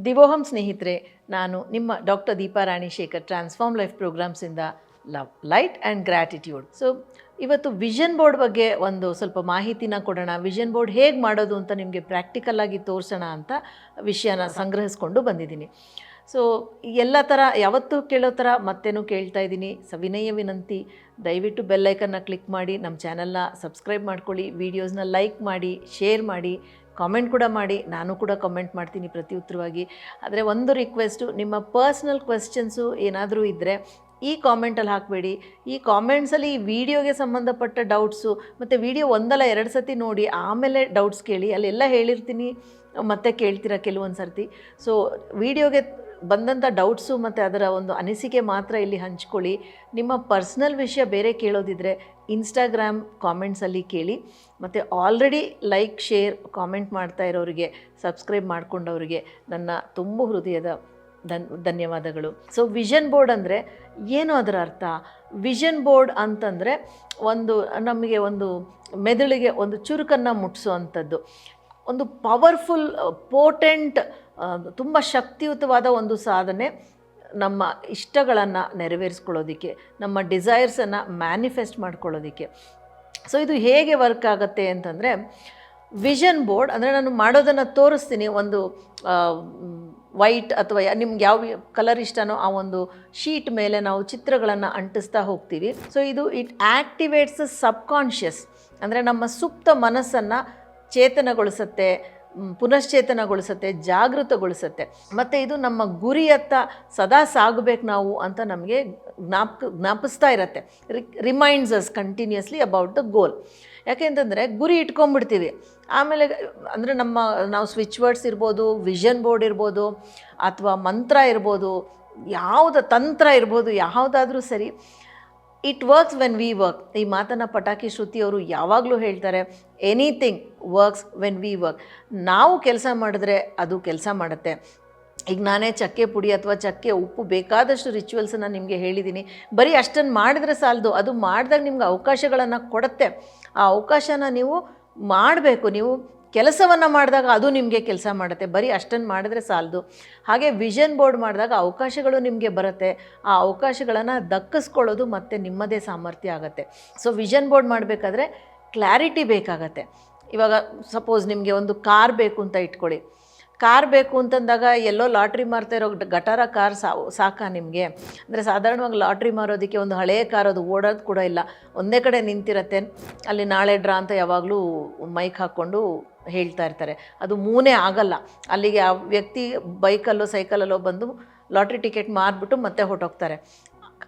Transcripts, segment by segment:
ದಿವೋಹಂ ಸ್ನೇಹಿತರೆ, ನಾನು ನಿಮ್ಮ doctor Deepa Ranishekhar transform life ಪ್ರೋಗ್ರಾಮ್ಸಿಂದ love light and gratitude. So ಇವತ್ತು ವಿಷನ್ ಬೋರ್ಡ್ ಬಗ್ಗೆ ಒಂದು ಸ್ವಲ್ಪ ಮಾಹಿತಿನ ಕೊಡೋಣ. ವಿಷನ್ ಬೋರ್ಡ್ ಹೇಗೆ ಮಾಡೋದು ಅಂತ ನಿಮಗೆ ಪ್ರಾಕ್ಟಿಕಲ್ಲಾಗಿ ತೋರಿಸೋಣ ಅಂತ ವಿಷಯನ ಸಂಗ್ರಹಿಸ್ಕೊಂಡು ಬಂದಿದ್ದೀನಿ. ಸೊ ಎಲ್ಲ ಥರ ಯಾವತ್ತೂ ಕೇಳೋ ಥರ ಮತ್ತೇನು ಕೇಳ್ತಾ ಇದ್ದೀನಿ. ಸವಿನಯ ವಿನಂತಿ, ದಯವಿಟ್ಟು ಬೆಲ್ಲೈಕನ್ನ ಕ್ಲಿಕ್ ಮಾಡಿ, ನಮ್ಮ ಚಾನಲ್ನ ಸಬ್ಸ್ಕ್ರೈಬ್ ಮಾಡ್ಕೊಳ್ಳಿ, ವೀಡಿಯೋಸ್ನ ಲೈಕ್ ಮಾಡಿ, ಶೇರ್ ಮಾಡಿ, ಕಾಮೆಂಟ್ ಕೂಡ ಮಾಡಿ. ನಾನು ಕೂಡ ಕಾಮೆಂಟ್ ಮಾಡ್ತೀನಿ ಪ್ರತಿ ಉತ್ತರವಾಗಿ. ಆದರೆ ಒಂದು ರಿಕ್ವೆಸ್ಟು, ನಿಮ್ಮ ಪರ್ಸ್ನಲ್ ಕ್ವೆಶ್ಚನ್ಸು ಏನಾದರೂ ಇದ್ದರೆ ಈ ಕಾಮೆಂಟಲ್ಲಿ ಹಾಕಬೇಡಿ. ಈ ಕಾಮೆಂಟ್ಸಲ್ಲಿ ಈ ವಿಡಿಯೋಗೆ ಸಂಬಂಧಪಟ್ಟ ಡೌಟ್ಸು ಮತ್ತು ವಿಡಿಯೋ ಒಂದಲ್ಲ ಎರಡು ಸತಿ ನೋಡಿ ಆಮೇಲೆ ಡೌಟ್ಸ್ ಕೇಳಿ. ಅಲ್ಲೆಲ್ಲ ಹೇಳಿರ್ತೀನಿ, ಮತ್ತೆ ಕೇಳ್ತೀರ ಕೆಲವೊಂದು ಸರ್ತಿ. ಸೊ ವಿಡಿಯೋಗೆ ಬಂದಂಥ ಡೌಟ್ಸು ಮತ್ತು ಅದರ ಒಂದು ಅನಿಸಿಕೆ ಮಾತ್ರ ಇಲ್ಲಿ ಹಂಚ್ಕೊಳ್ಳಿ. ನಿಮ್ಮ ಪರ್ಸ್ನಲ್ ವಿಷಯ ಬೇರೆ ಕೇಳೋದಿದ್ದರೆ ಇನ್ಸ್ಟಾಗ್ರಾಮ್ ಕಾಮೆಂಟ್ಸಲ್ಲಿ ಕೇಳಿ. ಮತ್ತು ಆಲ್ರೆಡಿ ಲೈಕ್, ಶೇರ್, ಕಾಮೆಂಟ್ ಮಾಡ್ತಾ ಇರೋರಿಗೆ, ಸಬ್ಸ್ಕ್ರೈಬ್ ಮಾಡ್ಕೊಂಡವರಿಗೆ ನನ್ನ ತುಂಬ ಹೃದಯದ ಧನ್ಯವಾದಗಳು. ಸೊ ವಿಷನ್ ಬೋರ್ಡ್ ಅಂದರೆ ಏನು, ಅದರ ಅರ್ಥ? ವಿಷನ್ ಬೋರ್ಡ್ ಅಂತಂದರೆ ಒಂದು ನಮಗೆ ಒಂದು ಮೆದುಳಿಗೆ ಒಂದು ಚುರುಕನ್ನು ಮುಟ್ಟಿಸೋ ಒಂದು ಪವರ್ಫುಲ್, ಪೋಟೆಂಟ್, ತುಂಬ ಶಕ್ತಿಯುತವಾದ ಒಂದು ಸಾಧನೆ ನಮ್ಮ ಇಷ್ಟಗಳನ್ನು ನೆರವೇರಿಸ್ಕೊಳ್ಳೋದಕ್ಕೆ, ನಮ್ಮ ಡಿಸೈರ್ಸನ್ನು ಮ್ಯಾನಿಫೆಸ್ಟ್ ಮಾಡ್ಕೊಳ್ಳೋದಕ್ಕೆ. ಸೊ ಇದು ಹೇಗೆ ವರ್ಕ್ ಆಗುತ್ತೆ ಅಂತಂದರೆ, ವಿಷನ್ ಬೋರ್ಡ್ ಅಂದರೆ ನಾನು ಮಾಡೋದನ್ನು ತೋರಿಸ್ತೀನಿ. ಒಂದು ವೈಟ್ ಅಥವಾ ನಿಮ್ಗೆ ಯಾವ ಕಲರ್ ಇಷ್ಟನೋ ಆ ಒಂದು ಶೀಟ್ ಮೇಲೆ ನಾವು ಚಿತ್ರಗಳನ್ನು ಅಂಟಿಸ್ತಾ ಹೋಗ್ತೀವಿ. ಸೊ ಇಟ್ ಆ್ಯಕ್ಟಿವೇಟ್ಸ್ ಸಬ್ಕಾನ್ಷಿಯಸ್, ಅಂದರೆ ನಮ್ಮ ಸುಪ್ತ ಮನಸ್ಸನ್ನು ಚೇತನಗೊಳಿಸುತ್ತೆ, ಪುನಶ್ಚೇತನಗೊಳಿಸುತ್ತೆ, ಜಾಗೃತಗೊಳಿಸುತ್ತೆ. ಮತ್ತು ಇದು ನಮ್ಮ ಗುರಿಯತ್ತ ಸದಾ ಸಾಗಬೇಕು ನಾವು ಅಂತ ನಮಗೆ ಜ್ಞಾಪಿಸ್ತಾ ಇರುತ್ತೆ. Reminds us continuously about the goal. ಯಾಕೆಂತಂದರೆ ಗುರಿ ಇಟ್ಕೊಂಡ್ಬಿಡ್ತೀವಿ, ಆಮೇಲೆ ಅಂದರೆ ನಾವು ಸ್ವಿಚ್ ವರ್ಡ್ಸ್ ಇರ್ಬೋದು, ವಿಷನ್ ಬೋರ್ಡ್ ಇರ್ಬೋದು, ಅಥವಾ ಮಂತ್ರ ಇರ್ಬೋದು, ತಂತ್ರ ಇರ್ಬೋದು, ಯಾವುದಾದ್ರೂ ಸರಿ, it works when we work. ಈ ಮಾತನ್ನು ಪಟಾಕಿ ಶ್ರುತಿ ಅವರು ಯಾವಾಗಲೂ ಹೇಳ್ತಾರೆ, anything works when we work. ನಾವು ಕೆಲಸ ಮಾಡಿದ್ರೆ ಅದು ಕೆಲಸ ಮಾಡುತ್ತೆ. ಈಗ ನಾನೇ ಚಕ್ಕೆ ಪುಡಿ ಅಥವಾ ಚಕ್ಕೆ ಉಪ್ಪು ಬೇಕಾದಷ್ಟು ರಿಚುವಲ್ಸನ್ನು ನಿಮಗೆ ಹೇಳಿದ್ದೀನಿ. ಬರೀ ಅಷ್ಟನ್ನು ಮಾಡಿದ್ರೆ ಸಾಲದು, ಅದು ಮಾಡಿದಾಗ ನಿಮ್ಗೆ ಅವಕಾಶಗಳನ್ನು ಕೊಡುತ್ತೆ. ಆ ಅವಕಾಶನ ನೀವು ಮಾಡಬೇಕು. ನೀವು ಕೆಲಸವನ್ನು ಮಾಡಿದಾಗ ಅದು ನಿಮಗೆ ಕೆಲಸ ಮಾಡುತ್ತೆ. ಬರೀ ಅಷ್ಟನ್ನು ಮಾಡಿದ್ರೆ ಸಾಲದು. ಹಾಗೆ ವಿಷನ್ ಬೋರ್ಡ್ ಮಾಡಿದಾಗ ಅವಕಾಶಗಳು ನಿಮಗೆ ಬರುತ್ತೆ. ಆ ಅವಕಾಶಗಳನ್ನು ದಕ್ಕಿಸ್ಕೊಳ್ಳೋದು ಮತ್ತು ನಿಮ್ಮದೇ ಸಾಮರ್ಥ್ಯ ಆಗುತ್ತೆ. ಸೊ ವಿಷನ್ ಬೋರ್ಡ್ ಮಾಡಬೇಕಾದ್ರೆ ಕ್ಲಾರಿಟಿ ಬೇಕಾಗತ್ತೆ. ಇವಾಗ ಸಪೋಸ್ ನಿಮಗೆ ಒಂದು ಕಾರ್ ಬೇಕು ಅಂತ ಇಟ್ಕೊಳ್ಳಿ. ಕಾರ್ ಬೇಕು ಅಂತಂದಾಗ ಎಲ್ಲೋ ಲಾಟ್ರಿ ಮಾರ್ತಾ ಇರೋ ಗಟಾರ ಕಾರ್ ಸಾಕಾ ನಿಮಗೆ? ಅಂದರೆ ಸಾಧಾರಣವಾಗಿ ಲಾಟ್ರಿ ಮಾರೋದಕ್ಕೆ ಒಂದು ಹಳೆಯ ಕಾರ್, ಅದು ಓಡೋದು ಕೂಡ ಇಲ್ಲ, ಒಂದೇ ಕಡೆ ನಿಂತಿರುತ್ತೆ. ಅಲ್ಲಿ ನಾಳೆ ಡ್ರಾ ಅಂತ ಯಾವಾಗಲೂ ಮೈಕ್ ಹಾಕ್ಕೊಂಡು ಹೇಳ್ತಾ ಇರ್ತಾರೆ. ಅದು ಮೂನೇ ಆಗಲ್ಲ. ಅಲ್ಲಿಗೆ ಆ ವ್ಯಕ್ತಿ ಬೈಕಲ್ಲೋ ಸೈಕಲಲ್ಲೋ ಬಂದು ಲಾಟ್ರಿ ಟಿಕೆಟ್ ಮಾರಿಬಿಟ್ಟು ಮತ್ತೆ ಹೊರಟೋಗ್ತಾರೆ.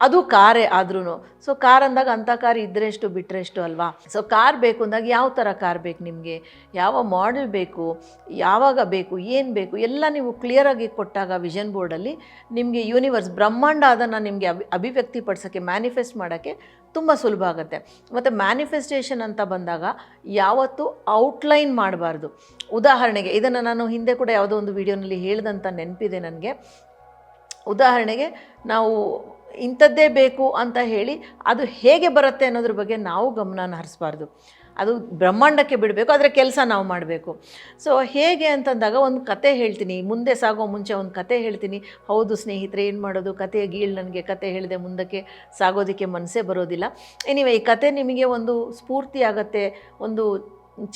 ಅದು ಕಾರೇ ಆದ್ರೂ. ಸೊ ಕಾರ್ ಅಂದಾಗ ಅಂಥ ಕಾರ್ ಇದ್ದರೆ ಎಷ್ಟು ಬಿಟ್ಟರೆ ಎಷ್ಟು ಅಲ್ವಾ? ಸೊ ಕಾರ್ ಬೇಕು ಅಂದಾಗ ಯಾವ ಥರ ಕಾರ್ ಬೇಕು ನಿಮಗೆ, ಯಾವ ಮಾಡೆಲ್ ಬೇಕು, ಯಾವಾಗ ಬೇಕು, ಏನು ಬೇಕು ಎಲ್ಲ ನೀವು ಕ್ಲಿಯರಾಗಿ ಕೊಟ್ಟಾಗ ವಿಷನ್ ಬೋರ್ಡಲ್ಲಿ ನಿಮಗೆ ಯೂನಿವರ್ಸ್, ಬ್ರಹ್ಮಾಂಡ ಅದನ್ನು ನಿಮಗೆ ಅಭಿವ್ಯಕ್ತಿಪಡಿಸೋಕ್ಕೆ, ಮ್ಯಾನಿಫೆಸ್ಟ್ ಮಾಡೋಕ್ಕೆ ತುಂಬ ಸುಲಭ ಆಗುತ್ತೆ. ಮತ್ತು ಮ್ಯಾನಿಫೆಸ್ಟೇಷನ್ ಅಂತ ಬಂದಾಗ ಯಾವತ್ತೂ ಔಟ್ಲೈನ್ ಮಾಡಬಾರ್ದು. ಉದಾಹರಣೆಗೆ, ಇದನ್ನು ನಾನು ಹಿಂದೆ ಕೂಡ ಯಾವುದೋ ಒಂದು ವಿಡಿಯೋನಲ್ಲಿ ಹೇಳಿದಂಥ ನೆನಪಿದೆ ನನಗೆ. ಉದಾಹರಣೆಗೆ, ನಾವು ಇಂಥದ್ದೇ ಬೇಕು ಅಂತ ಹೇಳಿ ಅದು ಹೇಗೆ ಬರುತ್ತೆ ಅನ್ನೋದ್ರ ಬಗ್ಗೆ ನಾವು ಗಮನ ಹರಿಸಬಾರ್ದು. ಅದು ಬ್ರಹ್ಮಾಂಡಕ್ಕೆ ಬಿಡಬೇಕು, ಅದರ ಕೆಲಸ ನಾವು ಮಾಡಬೇಕು. ಸೊ ಹೇಗೆ ಅಂತಂದಾಗ ಒಂದು ಕತೆ ಹೇಳ್ತೀನಿ. ಮುಂದೆ ಸಾಗೋ ಮುಂಚೆ ಒಂದು ಕತೆ ಹೇಳ್ತೀನಿ. ಹೌದು ಸ್ನೇಹಿತರೆ, ಏನು ಮಾಡೋದು, ಕತೆಯ ಗೀಳು ನನಗೆ. ಕತೆ ಹೇಳಿದೆ ಮುಂದಕ್ಕೆ ಸಾಗೋದಕ್ಕೆ ಮನಸ್ಸೇ ಬರೋದಿಲ್ಲ. ಎನಿವೆ, ಈ ಕತೆ ನಿಮಗೆ ಒಂದು ಸ್ಫೂರ್ತಿ ಆಗುತ್ತೆ, ಒಂದು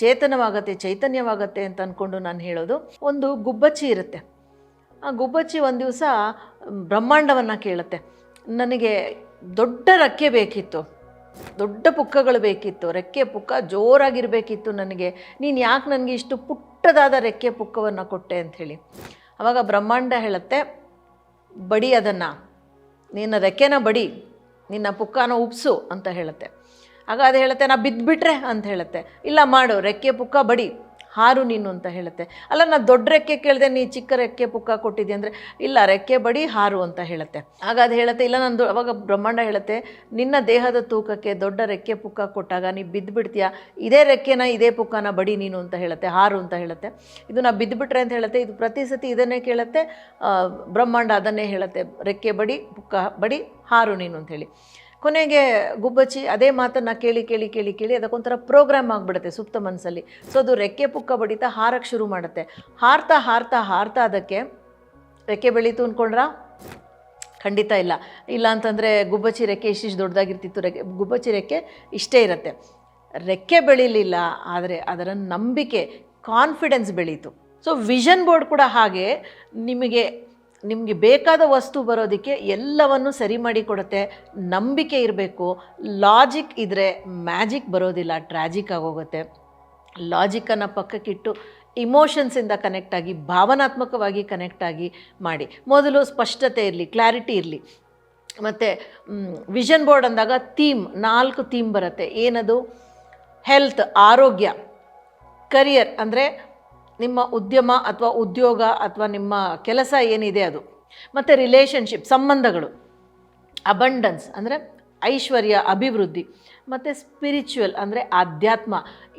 ಚೇತನವಾಗತ್ತೆ, ಚೈತನ್ಯವಾಗತ್ತೆ ಅಂತ ಅಂದ್ಕೊಂಡು ನಾನು ಹೇಳೋದು. ಒಂದು ಗುಬ್ಬಚ್ಚಿ ಇರುತ್ತೆ. ಆ ಗುಬ್ಬಚ್ಚಿ ಒಂದು ದಿವಸ ಬ್ರಹ್ಮಾಂಡವನ್ನು ಕೇಳುತ್ತೆ, ನನಗೆ ದೊಡ್ಡ ರೆಕ್ಕೆ ಬೇಕಿತ್ತು, ದೊಡ್ಡ ಪುಕ್ಕಗಳು ಬೇಕಿತ್ತು, ರೆಕ್ಕೆ ಪುಕ್ಕ ಜೋರಾಗಿರಬೇಕಿತ್ತು ನನಗೆ. ನೀನು ಯಾಕೆ ನನಗೆ ಇಷ್ಟು ಪುಟ್ಟದಾದ ರೆಕ್ಕೆ ಪುಕ್ಕವನ್ನು ಕೊಟ್ಟೆ ಅಂಥೇಳಿ. ಆವಾಗ ಬ್ರಹ್ಮಾಂಡ ಹೇಳುತ್ತೆ, ಬಡಿ ಅದನ್ನು, ನಿನ್ನ ರೆಕ್ಕೆನ ಬಡಿ, ನಿನ್ನ ಪುಕ್ಕನ ಉಪ್ಸು ಅಂತ ಹೇಳುತ್ತೆ. ಆಗ ಅದು ಹೇಳುತ್ತೆ, ನಾ ಬಿದ್ದುಬಿಟ್ರೆ ಅಂತ ಹೇಳುತ್ತೆ. ಇಲ್ಲ ಮಾಡು, ರೆಕ್ಕೆ ಪುಕ್ಕ ಬಡಿ, ಹಾರು ನೀನು ಅಂತ ಹೇಳುತ್ತೆ. ಅಲ್ಲ, ನಾನು ದೊಡ್ಡ ರೆಕ್ಕೆ ಕೇಳಿದೆ, ನೀ ಚಿಕ್ಕ ರೆಕ್ಕೆ ಪುಕ್ಕ ಕೊಟ್ಟಿದ್ದೆ ಅಂದರೆ, ಇಲ್ಲ ರೆಕ್ಕೆ ಬಡಿ ಹಾರು ಅಂತ ಹೇಳುತ್ತೆ. ಆಗ ಅದು ಹೇಳುತ್ತೆ, ಇಲ್ಲ ನಂದು. ಅವಾಗ ಬ್ರಹ್ಮಾಂಡ ಹೇಳುತ್ತೆ, ನಿನ್ನ ದೇಹದ ತೂಕಕ್ಕೆ ದೊಡ್ಡ ರೆಕ್ಕೆ ಪುಕ್ಕ ಕೊಟ್ಟಾಗ ನೀ ಬಿದ್ದುಬಿಡ್ತೀಯ, ಇದೇ ರೆಕ್ಕೆನ ಇದೇ ಪುಕ್ಕನ ಬಡಿ ನೀನು ಅಂತ ಹೇಳುತ್ತೆ, ಹಾರು ಅಂತ ಹೇಳುತ್ತೆ. ಇದು ನಾ ಬಿದ್ದುಬಿಟ್ರೆ ಅಂತ ಹೇಳುತ್ತೆ. ಇದು ಪ್ರತಿ ಸತಿ ಇದನ್ನೇ ಕೇಳುತ್ತೆ. ಬ್ರಹ್ಮಾಂಡ ಅದನ್ನೇ ಹೇಳುತ್ತೆ, ರೆಕ್ಕೆ ಬಡಿ, ಪುಕ್ಕ ಬಡಿ, ಹಾರು ನೀನು ಅಂಥೇಳಿ. ಕೊನೆಗೆ ಗುಬ್ಬಚ್ಚಿ ಅದೇ ಮಾತನ್ನು ಕೇಳಿ ಕೇಳಿ ಕೇಳಿ ಕೇಳಿ ಅದಕ್ಕೊಂಥರ ಪ್ರೋಗ್ರಾಮ್ ಆಗಿಬಿಡುತ್ತೆ ಸುಪ್ತ ಮನಸ್ಸಲ್ಲಿ. ಸೊ ಅದು ರೆಕ್ಕೆ ಪುಕ್ಕ ಬಡಿತಾ ಹಾರಕ್ಕೆ ಶುರು ಮಾಡುತ್ತೆ. ಹಾರ್ತಾ ಹಾರ್ತಾ ಹಾರ್ತಾ ಅದಕ್ಕೆ ರೆಕ್ಕೆ ಬೆಳೀತು ಅಂದ್ಕೊಂಡ್ರಾ? ಖಂಡಿತ ಇಲ್ಲ. ಇಲ್ಲ ಅಂತಂದರೆ ಗುಬ್ಬಚ್ಚಿ ರೆಕ್ಕೆ ಇಷ್ಟಿಷ್ಟು ದೊಡ್ಡದಾಗಿರ್ತಿತ್ತು, ಗುಬ್ಬಚ್ಚಿ ರೆಕ್ಕೆ ಇಷ್ಟೇ ಇರುತ್ತೆ. ರೆಕ್ಕೆ ಬೆಳೀಲಿಲ್ಲ, ಆದರೆ ಅದರ ನಂಬಿಕೆ, ಕಾನ್ಫಿಡೆನ್ಸ್ ಬೆಳೀತು. ಸೊ ವಿಷನ್ ಬೋರ್ಡ್ ಕೂಡ ಹಾಗೆ ನಿಮಗೆ ಬೇಕಾದ ವಸ್ತು ಬರೋದಕ್ಕೆ ಎಲ್ಲವನ್ನು ಸರಿ ಮಾಡಿ ಕೊಡುತ್ತೆ. ನಂಬಿಕೆ ಇರಬೇಕು. ಲಾಜಿಕ್ ಇದ್ದರೆ ಮ್ಯಾಜಿಕ್ ಬರೋದಿಲ್ಲ, ಟ್ರ್ಯಾಜಿಕ್ ಆಗೋಗುತ್ತೆ. ಲಾಜಿಕ್ಕನ್ನು ಪಕ್ಕಕ್ಕಿಟ್ಟು ಇಮೋಷನ್ಸಿಂದ ಕನೆಕ್ಟ್ ಆಗಿ, ಭಾವನಾತ್ಮಕವಾಗಿ ಕನೆಕ್ಟ್ ಆಗಿ ಮಾಡಿ. ಮೊದಲು ಸ್ಪಷ್ಟತೆ ಇರಲಿ, ಕ್ಲಾರಿಟಿ ಇರಲಿ. ಮತ್ತು ವಿಷನ್ ಬೋರ್ಡ್ ಅಂದಾಗ ಥೀಮ್, 4 ಥೀಮ್ ಬರುತ್ತೆ. ಏನದು? ಹೆಲ್ತ್, ಆರೋಗ್ಯ; ಕರಿಯರ್ ಅಂದರೆ ನಿಮ್ಮ ಉದ್ಯಮ ಅಥವಾ ಉದ್ಯೋಗ ಅಥವಾ ನಿಮ್ಮ ಕೆಲಸ ಏನಿದೆ ಅದು; ಮತ್ತು ರಿಲೇಷನ್ಶಿಪ್, ಸಂಬಂಧಗಳು; ಅಬಂಡನ್ಸ್ ಅಂದರೆ ಐಶ್ವರ್ಯ, ಅಭಿವೃದ್ಧಿ; ಮತ್ತು ಸ್ಪಿರಿಚುವಲ್ ಅಂದರೆ ಆಧ್ಯಾತ್ಮ.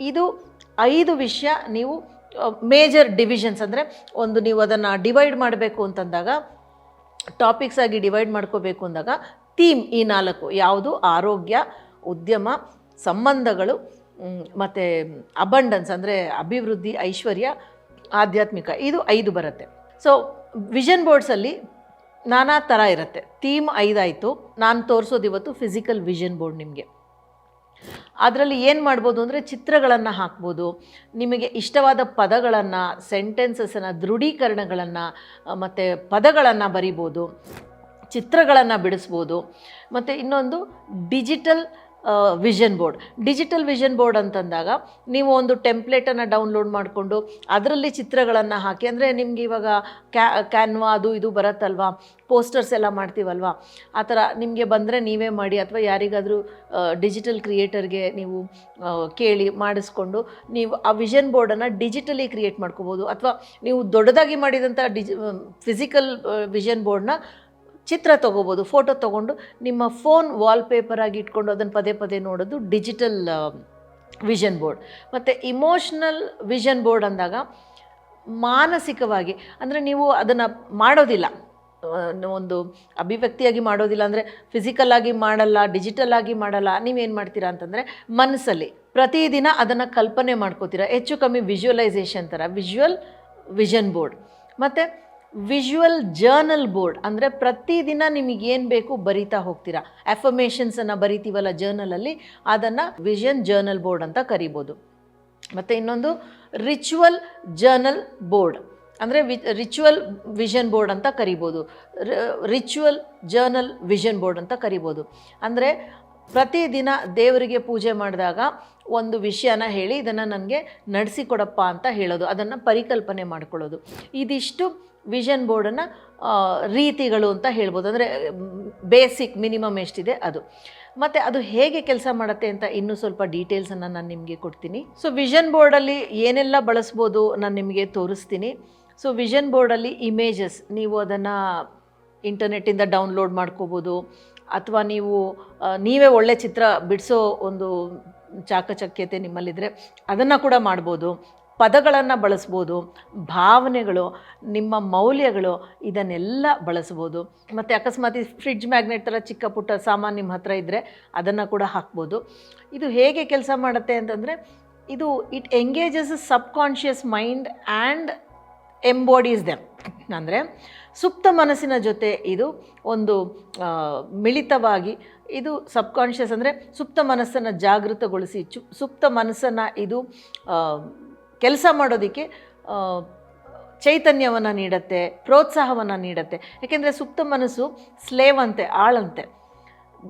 ಇದು 5 ವಿಷಯ ನೀವು ಮೇಜರ್ ಡಿವಿಷನ್ಸ್, ಅಂದರೆ ನೀವು ಅದನ್ನು ಡಿವೈಡ್ ಮಾಡಬೇಕು ಅಂತಂದಾಗ, ಟಾಪಿಕ್ಸ್ ಆಗಿ ಡಿವೈಡ್ ಮಾಡ್ಕೋಬೇಕು ಅಂದಾಗ ಥೀಮ್ ಈ 4 ಯಾವುದು? ಆರೋಗ್ಯ, ಉದ್ಯಮ, ಸಂಬಂಧಗಳು ಮತ್ತು ಅಬಂಡನ್ಸ್ ಅಂದರೆ ಅಭಿವೃದ್ಧಿ, ಐಶ್ವರ್ಯ, ಆಧ್ಯಾತ್ಮಿಕ. ಇದು 5 ಬರುತ್ತೆ. ಸೊ ವಿಷನ್ ಬೋರ್ಡ್ಸಲ್ಲಿ ನಾನಾ ಥರ ಇರುತ್ತೆ. ಥೀಮ್ 5 ಆಯಿತು. ನಾನು ತೋರಿಸೋದು ಇವತ್ತು ಫಿಸಿಕಲ್ ವಿಷನ್ ಬೋರ್ಡ್ ನಿಮಗೆ. ಅದರಲ್ಲಿ ಏನು ಮಾಡ್ಬೋದು ಅಂದರೆ ಚಿತ್ರಗಳನ್ನು ಹಾಕ್ಬೋದು, ನಿಮಗೆ ಇಷ್ಟವಾದ ಪದಗಳನ್ನು, ಸೆಂಟೆನ್ಸಸನ್ನು, ದೃಢೀಕರಣಗಳನ್ನು ಮತ್ತು ಪದಗಳನ್ನು ಬರಿಬೋದು, ಚಿತ್ರಗಳನ್ನು ಬಿಡಿಸ್ಬೋದು. ಮತ್ತು ಇನ್ನೊಂದು digital vision board. Digital vision board ಅಂತಂದಾಗ ನೀವು ಒಂದು ಟೆಂಪ್ಲೇಟನ್ನು ಡೌನ್ಲೋಡ್ ಮಾಡಿಕೊಂಡು ಅದರಲ್ಲಿ ಚಿತ್ರಗಳನ್ನು ಹಾಕಿ, ಅಂದರೆ ನಿಮ್ಗೆ ಇವಾಗ ಕ್ಯಾನ್ವಾ ಅದು ಇದು ಬರುತ್ತಲ್ವ, ಪೋಸ್ಟರ್ಸ್ ಎಲ್ಲ ಮಾಡ್ತೀವಲ್ವ, ಆ ಥರ ನಿಮಗೆ ಬಂದರೆ ನೀವೇ ಮಾಡಿ, ಅಥವಾ ಯಾರಿಗಾದರೂ ಡಿಜಿಟಲ್ ಕ್ರಿಯೇಟರ್ಗೆ ನೀವು ಕೇಳಿ ಮಾಡಿಸ್ಕೊಂಡು ನೀವು ಆ ವಿಷನ್ ಬೋರ್ಡನ್ನು ಡಿಜಿಟಲಿ ಕ್ರಿಯೇಟ್ ಮಾಡ್ಕೋಬೋದು. ಅಥವಾ ನೀವು ದೊಡ್ಡದಾಗಿ ಮಾಡಿದಂಥ ಫಿಸಿಕಲ್ ವಿಷನ್ ಬೋರ್ಡ್ನ ಚಿತ್ರ ತೊಗೋಬೋದು, ಫೋಟೋ ತೊಗೊಂಡು ನಿಮ್ಮ ಫೋನ್ ವಾಲ್ಪೇಪರ್ ಆಗಿ ಇಟ್ಕೊಂಡು ಅದನ್ನು ಪದೇ ಪದೇ ನೋಡೋದು ಡಿಜಿಟಲ್ ವಿಷನ್ ಬೋರ್ಡ್. ಮತ್ತು ಇಮೋಷ್ನಲ್ ವಿಷನ್ ಬೋರ್ಡ್ ಅಂದಾಗ ಮಾನಸಿಕವಾಗಿ, ಅಂದರೆ ನೀವು ಅದನ್ನು ಮಾಡೋದಿಲ್ಲ, ಒಂದು ಅಭಿವ್ಯಕ್ತಿಯಾಗಿ ಮಾಡೋದಿಲ್ಲ, ಅಂದರೆ ಫಿಸಿಕಲ್ಲಾಗಿ ಮಾಡಲ್ಲ, ಡಿಜಿಟಲ್ಲಾಗಿ ಮಾಡಲ್ಲ. ನೀವೇನು ಮಾಡ್ತೀರಾ ಅಂತಂದರೆ ಮನಸ್ಸಲ್ಲಿ ಪ್ರತಿದಿನ ಅದನ್ನು ಕಲ್ಪನೆ ಮಾಡ್ಕೋತೀರಾ, ಹೆಚ್ಚು ಕಮ್ಮಿ ವಿಜುವಲೈಸೇಷನ್ ಥರ ವಿಜುವಲ್ ವಿಷನ್ ಬೋರ್ಡ್. ಮತ್ತು ವಿಜುವಲ್ ಜರ್ನಲ್ ಬೋರ್ಡ್ ಅಂದರೆ ಪ್ರತಿದಿನ ನಿಮಗೇನು ಬೇಕು ಬರಿತಾ ಹೋಗ್ತೀರಾ. ಅಫರ್ಮೇಷನ್ಸನ್ನು ಬರಿತೀವಲ್ಲ ಜರ್ನಲಲ್ಲಿ, ಅದನ್ನು ವಿಷನ್ ಜರ್ನಲ್ ಬೋರ್ಡ್ ಅಂತ ಕರಿಬೋದು. ಮತ್ತು ಇನ್ನೊಂದು ರಿಚುವಲ್ ಜರ್ನಲ್ ಬೋರ್ಡ್ ಅಂದರೆ ರಿಚುವಲ್ ವಿಷನ್ ಬೋರ್ಡ್ ಅಂತ ಕರಿಬೋದು, ರಿಚುವಲ್ ಜರ್ನಲ್ ವಿಷನ್ ಬೋರ್ಡ್ ಅಂತ ಕರಿಬೋದು. ಅಂದರೆ ಪ್ರತಿದಿನ ದೇವರಿಗೆ ಪೂಜೆ ಮಾಡಿದಾಗ ಒಂದು ವಿಷಯನ ಹೇಳಿ ಇದನ್ನು ನನಗೆ ನಡೆಸಿಕೊಡಪ್ಪ ಅಂತ ಹೇಳೋದು, ಅದನ್ನು ಪರಿಕಲ್ಪನೆ ಮಾಡ್ಕೊಳ್ಳೋದು. ಇದಿಷ್ಟು ವಿಷನ್ ಬೋರ್ಡನ್ನು ರೀತಿಗಳು ಅಂತ ಹೇಳ್ಬೋದು. ಅಂದರೆ ಬೇಸಿಕ್ ಮಿನಿಮಮ್ ಎಷ್ಟಿದೆ ಅದು. ಮತ್ತು ಅದು ಹೇಗೆ ಕೆಲಸ ಮಾಡುತ್ತೆ ಅಂತ ಇನ್ನೂ ಸ್ವಲ್ಪ ಡೀಟೇಲ್ಸನ್ನು ನಾನು ನಿಮಗೆ ಕೊಡ್ತೀನಿ. ಸೊ ವಿಷನ್ ಬೋರ್ಡಲ್ಲಿ ಏನೆಲ್ಲ ಬಳಸ್ಬೋದು ನಾನು ನಿಮಗೆ ತೋರಿಸ್ತೀನಿ. ಸೊ ವಿಷನ್ ಬೋರ್ಡಲ್ಲಿ ಇಮೇಜಸ್, ನೀವು ಅದನ್ನು ಇಂಟರ್ನೆಟ್ಟಿಂದ ಡೌನ್ಲೋಡ್ ಮಾಡ್ಕೋಬೋದು, ಅಥವಾ ನೀವೇ ಒಳ್ಳೆ ಚಿತ್ರ ಬಿಡಿಸೋ ಒಂದು ಚಾಕಚಕ್ಯತೆ ನಿಮ್ಮಲ್ಲಿದ್ದರೆ ಅದನ್ನು ಕೂಡ ಮಾಡ್ಬೋದು. ಪದಗಳನ್ನು ಬಳಸ್ಬೋದು, ಭಾವನೆಗಳು, ನಿಮ್ಮ ಮೌಲ್ಯಗಳು, ಇದನ್ನೆಲ್ಲ ಬಳಸ್ಬೋದು. ಮತ್ತು ಅಕಸ್ಮಾತ್ ಫ್ರಿಡ್ಜ್ ಮ್ಯಾಗ್ನೆಟ್ ಥರ ಚಿಕ್ಕ ಪುಟ್ಟ ಸಾಮಾನು ನಿಮ್ಮ ಹತ್ರ ಇದ್ದರೆ ಅದನ್ನು ಕೂಡ ಹಾಕ್ಬೋದು. ಇದು ಹೇಗೆ ಕೆಲಸ ಮಾಡುತ್ತೆ ಅಂತಂದರೆ, it engages subconscious mind and embodies them. ಅಂದರೆ ಸುಪ್ತ ಮನಸ್ಸಿನ ಜೊತೆ ಇದು ಒಂದು ಮಿಳಿತವಾಗಿ, ಇದು ಸಬ್ ಕಾನ್ಷಿಯಸ್ ಅಂದರೆ ಸುಪ್ತ ಮನಸ್ಸನ್ನು ಜಾಗೃತಗೊಳಿಸಿ, ಸುಪ್ತ ಮನಸ್ಸನ್ನು ಇದು ಕೆಲಸ ಮಾಡೋದಕ್ಕೆ ಚೈತನ್ಯವನ್ನು ನೀಡುತ್ತೆ, ಪ್ರೋತ್ಸಾಹವನ್ನು ನೀಡುತ್ತೆ. ಯಾಕೆಂದರೆ ಸುಪ್ತ ಮನಸ್ಸು ಸ್ಲೇವ್ ಅಂತೆ, ಆಳಂತೆ.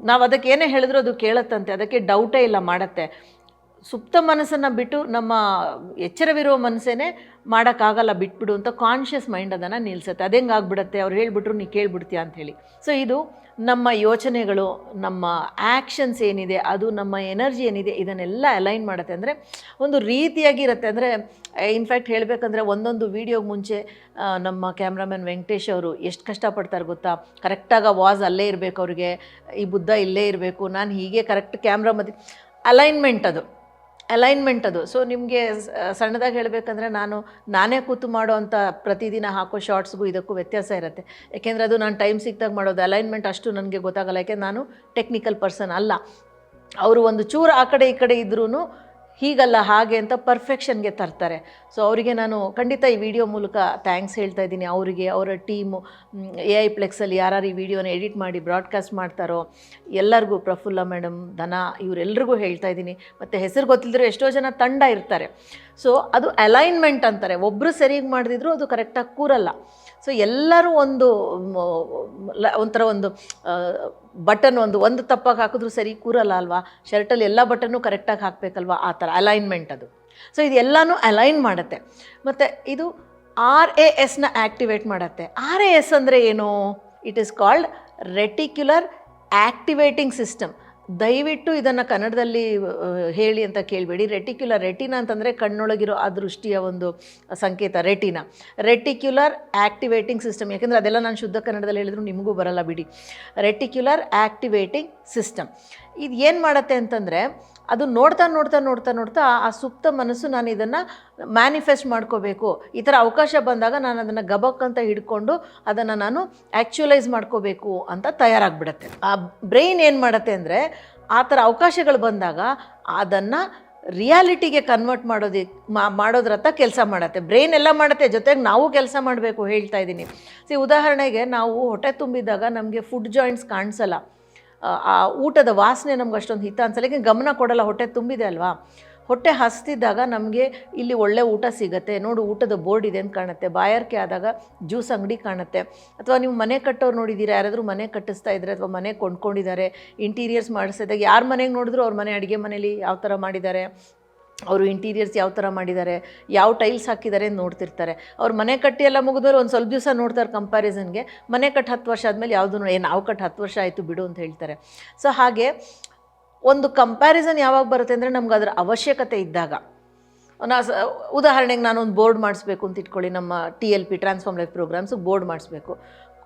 ನಾವು ಅದಕ್ಕೆ ಏನೇ ಹೇಳಿದ್ರೂ ಅದು ಕೇಳುತ್ತಂತೆ, ಅದಕ್ಕೆ ಡೌಟೇ ಇಲ್ಲ, ಮಾಡುತ್ತೆ. ಸುಪ್ತ ಮನಸ್ಸನ್ನು ಬಿಟ್ಟು ನಮ್ಮ ಎಚ್ಚರವಿರುವ ಮನಸ್ಸೇನೆ ಮಾಡೋಕ್ಕಾಗಲ್ಲ, ಬಿಟ್ಬಿಡು ಅಂತ ಕಾನ್ಷಿಯಸ್ ಮೈಂಡ್ ಅದನ್ನು ನಿಲ್ಲಿಸುತ್ತೆ. ಅದೇಂಗೆ ಆಗ್ಬಿಡುತ್ತೆ, ಅವ್ರು ಹೇಳಿಬಿಟ್ರು ನೀ ಕೇಳ್ಬಿಡ್ತೀಯ ಅಂಥೇಳಿ. ಸೊ ಇದು ನಮ್ಮ ಯೋಚನೆಗಳು, ನಮ್ಮ ಆ್ಯಕ್ಷನ್ಸ್ ಏನಿದೆ, ಅದು ನಮ್ಮ ಎನರ್ಜಿ ಏನಿದೆ, ಇದನ್ನೆಲ್ಲ ಅಲೈನ್ ಮಾಡುತ್ತೆ. ಅಂದರೆ ಒಂದು ರೀತಿಯಾಗಿರುತ್ತೆ. ಅಂದರೆ ಇನ್ಫ್ಯಾಕ್ಟ್ ಹೇಳಬೇಕಂದ್ರೆ ಒಂದೊಂದು ವೀಡಿಯೋಗೆ ಮುಂಚೆ ನಮ್ಮ ಕ್ಯಾಮ್ರಾಮನ್ ವೆಂಕಟೇಶ್ ಅವರು ಎಷ್ಟು ಕಷ್ಟಪಡ್ತಾರೆ ಗೊತ್ತಾ. ಕರೆಕ್ಟಾಗಿ ವಾಸ್ ಅಲ್ಲೇ ಇರಬೇಕು, ಅವ್ರಿಗೆ ಈ ಬುದ್ಧ ಇಲ್ಲೇ ಇರಬೇಕು, ನಾನು ಹೀಗೆ ಕರೆಕ್ಟ್ ಕ್ಯಾಮ್ರಾ ಮಧ್ಯೆ ಅಲೈನ್ಮೆಂಟ್ ಅದು. ಸೊ ನಿಮಗೆ ಸಣ್ಣದಾಗಿ ಹೇಳಬೇಕಂದ್ರೆ ನಾನೇ ಕೂತು ಮಾಡೋ ಅಂಥ ಪ್ರತಿದಿನ ಹಾಕೋ ಶಾರ್ಟ್ಸ್ಗೂ ಇದಕ್ಕೂ ವ್ಯತ್ಯಾಸ ಇರುತ್ತೆ. ಯಾಕೆಂದರೆ ಅದು ನಾನು ಟೈಮ್ ಸಿಕ್ಕಿದಾಗ ಮಾಡೋದು. ಅಲೈನ್ಮೆಂಟ್ ಅಷ್ಟು ನನಗೆ ಗೊತ್ತಾಗಲ್ಲ, ಯಾಕೆಂದ್ರೆ ನಾನು ಟೆಕ್ನಿಕಲ್ ಪರ್ಸನ್ ಅಲ್ಲ. ಅವರು ಒಂದು ಚೂರು ಆ ಕಡೆ ಈ ಕಡೆ ಇದ್ರೂ ಹೀಗಲ್ಲ ಹಾಗೆ ಅಂತ ಪರ್ಫೆಕ್ಷನ್ಗೆ ತರ್ತಾರೆ. ಸೊ ಅವರಿಗೆ ನಾನು ಖಂಡಿತ ಈ ವಿಡಿಯೋ ಮೂಲಕ ಥ್ಯಾಂಕ್ಸ್ ಹೇಳ್ತಾ ಇದ್ದೀನಿ. ಅವರಿಗೆ, ಅವರ ಟೀಮು, AI ಪ್ಲೆಕ್ಸಲ್ಲಿ ಯಾರು ಈ ವಿಡಿಯೋನ ಎಡಿಟ್ ಮಾಡಿ ಬ್ರಾಡ್ಕಾಸ್ಟ್ ಮಾಡ್ತಾರೋ ಎಲ್ಲರಿಗೂ, ಪ್ರಫುಲ್ಲ ಮೇಡಮ್, ಧನ, ಇವರೆಲ್ರಿಗೂ ಹೇಳ್ತಾ ಇದ್ದೀನಿ. ಮತ್ತು ಹೆಸರು ಗೊತ್ತಿಲ್ಲದಿರೋ ಎಷ್ಟೋ ಜನ ತಂಡ ಇರ್ತಾರೆ. ಸೊ ಅದು ಅಲೈನ್ಮೆಂಟ್ ಅಂತಾರೆ. ಒಬ್ಬರು ಸರಿಯಾಗಿ ಮಾಡದಿದ್ರು ಅದು ಕರೆಕ್ಟಾಗಿ ಕೂರಲ್ಲ. ಸೊ ಎಲ್ಲರೂ ಒಂಥರ ಒಂದು ಬಟನ್ ಒಂದು ತಪ್ಪಾಗಿ ಹಾಕಿದ್ರು ಸರಿ ಕೂರಲ್ಲ ಅಲ್ವಾ. ಶರ್ಟಲ್ಲಿ ಎಲ್ಲ ಬಟನ್ನು ಕರೆಕ್ಟಾಗಿ ಹಾಕಬೇಕಲ್ವ, ಆ ಥರ ಅಲೈನ್ಮೆಂಟ್ ಅದು. ಸೊ ಇದು ಎಲ್ಲನೂ ಅಲೈನ್ ಮಾಡುತ್ತೆ. ಮತ್ತು ಇದು RASನ ಆ್ಯಕ್ಟಿವೇಟ್ ಮಾಡುತ್ತೆ. RAS ಅಂದರೆ ಏನು? It is called reticular activating system. ದಯವಿಟ್ಟು ಇದನ್ನು ಕನ್ನಡದಲ್ಲಿ ಹೇಳಿ ಅಂತ ಕೇಳಬೇಡಿ. ರೆಟಿನಾ ಅಂತಂದರೆ ಕಣ್ಣೊಳಗಿರೋ ಆ ದೃಷ್ಟಿಯ ಒಂದು ಸಂಕೇತ, ರೆಟಿಕ್ಯುಲರ್ ಆ್ಯಕ್ಟಿವೇಟಿಂಗ್ ಸಿಸ್ಟಮ್. ಯಾಕೆಂದರೆ ಅದೆಲ್ಲ ನಾನು ಶುದ್ಧ ಕನ್ನಡದಲ್ಲಿ ಹೇಳಿದ್ರು ನಿಮಗೂ ಬರಲ್ಲ ಬಿಡಿ. ರೆಟಿಕ್ಯುಲರ್ ಆ್ಯಕ್ಟಿವೇಟಿಂಗ್ ಸಿಸ್ಟಮ್ ಇದು ಏನು ಮಾಡುತ್ತೆ ಅಂತಂದರೆ, ಅದು ನೋಡ್ತಾ ಆ ಸುಪ್ತ ಮನಸ್ಸು ನಾನು ಇದನ್ನು ಮ್ಯಾನಿಫೆಸ್ಟ್ ಮಾಡ್ಕೋಬೇಕು, ಈ ಥರ ಅವಕಾಶ ಬಂದಾಗ ನಾನು ಅದನ್ನು ಗಬಕ್ಕಂತ ಹಿಡ್ಕೊಂಡು ಅದನ್ನು ನಾನು ಆ್ಯಕ್ಚುಲೈಸ್ ಮಾಡ್ಕೋಬೇಕು ಅಂತ ತಯಾರಾಗಿಬಿಡುತ್ತೆ. ಆ ಬ್ರೈನ್ ಏನು ಮಾಡುತ್ತೆ ಅಂದರೆ, ಆ ಥರ ಅವಕಾಶಗಳು ಬಂದಾಗ ಅದನ್ನು ರಿಯಾಲಿಟಿಗೆ ಕನ್ವರ್ಟ್ ಮಾಡೋದ್ರತ್ತ ಕೆಲಸ ಮಾಡುತ್ತೆ. ಬ್ರೈನ್ ಎಲ್ಲ ಮಾಡುತ್ತೆ, ಜೊತೆಗೆ ನಾವು ಕೆಲಸ ಮಾಡಬೇಕು, ಹೇಳ್ತಾ ಇದ್ದೀನಿ. ಉದಾಹರಣೆಗೆ ನಾವು ಹೊಟ್ಟೆ ತುಂಬಿದಾಗ ನಮಗೆ ಫುಡ್ ಜಾಯಿಂಟ್ಸ್ ಕಾಣಿಸಲ್ಲ, ಆ ಊಟದ ವಾಸನೆ ನಮ್ಗೆ ಅಷ್ಟೊಂದು ಹಿತ ಅನ್ಸಲ್ಲ, ಯಾಕೆ ಗಮನ ಕೊಡಲ್ಲ, ಹೊಟ್ಟೆ ತುಂಬಿದೆ ಅಲ್ವಾ. ಹೊಟ್ಟೆ ಹಸ್ತಿದ್ದಾಗ ನಮಗೆ ಇಲ್ಲಿ ಒಳ್ಳೆ ಊಟ ಸಿಗುತ್ತೆ, ನೋಡು ಊಟದ ಬೋರ್ಡ್ ಇದೆ ಅಂತ ಕಾಣುತ್ತೆ. ಬಾಯಾರಿಕೆ ಆದಾಗ ಜ್ಯೂಸ್ ಅಂಗಡಿ ಕಾಣುತ್ತೆ. ಅಥವಾ ನೀವು ಮನೆ ಕಟ್ಟೋರು ನೋಡಿದ್ದೀರಾ, ಯಾರಾದರೂ ಮನೆ ಕಟ್ಟಿಸ್ತಾ ಇದ್ದಾರೆ ಅಥವಾ ಮನೆ ಕೊಂಡ್ಕೊಂಡಿದ್ದಾರೆ, ಇಂಟೀರಿಯರ್ಸ್ ಮಾಡಿಸಿದಾಗ ಯಾರ ಮನೆಗೆ ನೋಡಿದ್ರು ಅವ್ರ ಮನೆ ಅಡುಗೆ ಮನೇಲಿ ಯಾವ ಥರ ಮಾಡಿದ್ದಾರೆ, ಅವರು ಇಂಟೀರಿಯರ್ಸ್ ಯಾವ ಥರ ಮಾಡಿದ್ದಾರೆ, ಯಾವ ಟೈಲ್ಸ್ ಹಾಕಿದ್ದಾರೆ ಅಂತ ನೋಡ್ತಿರ್ತಾರೆ. ಅವ್ರು ಮನೆ ಕಟ್ಟಿ ಎಲ್ಲ ಮುಗಿದವರು ಒಂದು ಸ್ವಲ್ಪ ದಿವಸ ನೋಡ್ತಾರೆ ಕಂಪ್ಯಾರಿಸನ್ಗೆ. ಮನೆ ಕಟ್ಟಿ 10 ವರ್ಷ ಆದಮೇಲೆ ಯಾವುದು ನಾವು ಕಟ್ಟಿ 10 ವರ್ಷ ಆಯಿತು ಬಿಡು ಅಂತ ಹೇಳ್ತಾರೆ. ಸೊ ಹಾಗೆ ಒಂದು ಕಂಪ್ಯಾರಿಸನ್ ಯಾವಾಗ ಬರುತ್ತೆ ಅಂದರೆ, ನಮ್ಗೆ ಅದರ ಅವಶ್ಯಕತೆ ಇದ್ದಾಗ. ಉದಾಹರಣೆಗೆ ನಾನೊಂದು ಬೋರ್ಡ್ ಮಾಡಿಸ್ಬೇಕು ಅಂತ ಇಟ್ಕೊಳ್ಳಿ, ನಮ್ಮ TLP ಟ್ರಾನ್ಸ್ಫಾರ್ಮ್ ಲೈಫ್ ಪ್ರೋಗ್ರಾಮ್ಸಿಗೆ ಬೋರ್ಡ್ ಮಾಡಿಸ್ಬೇಕು.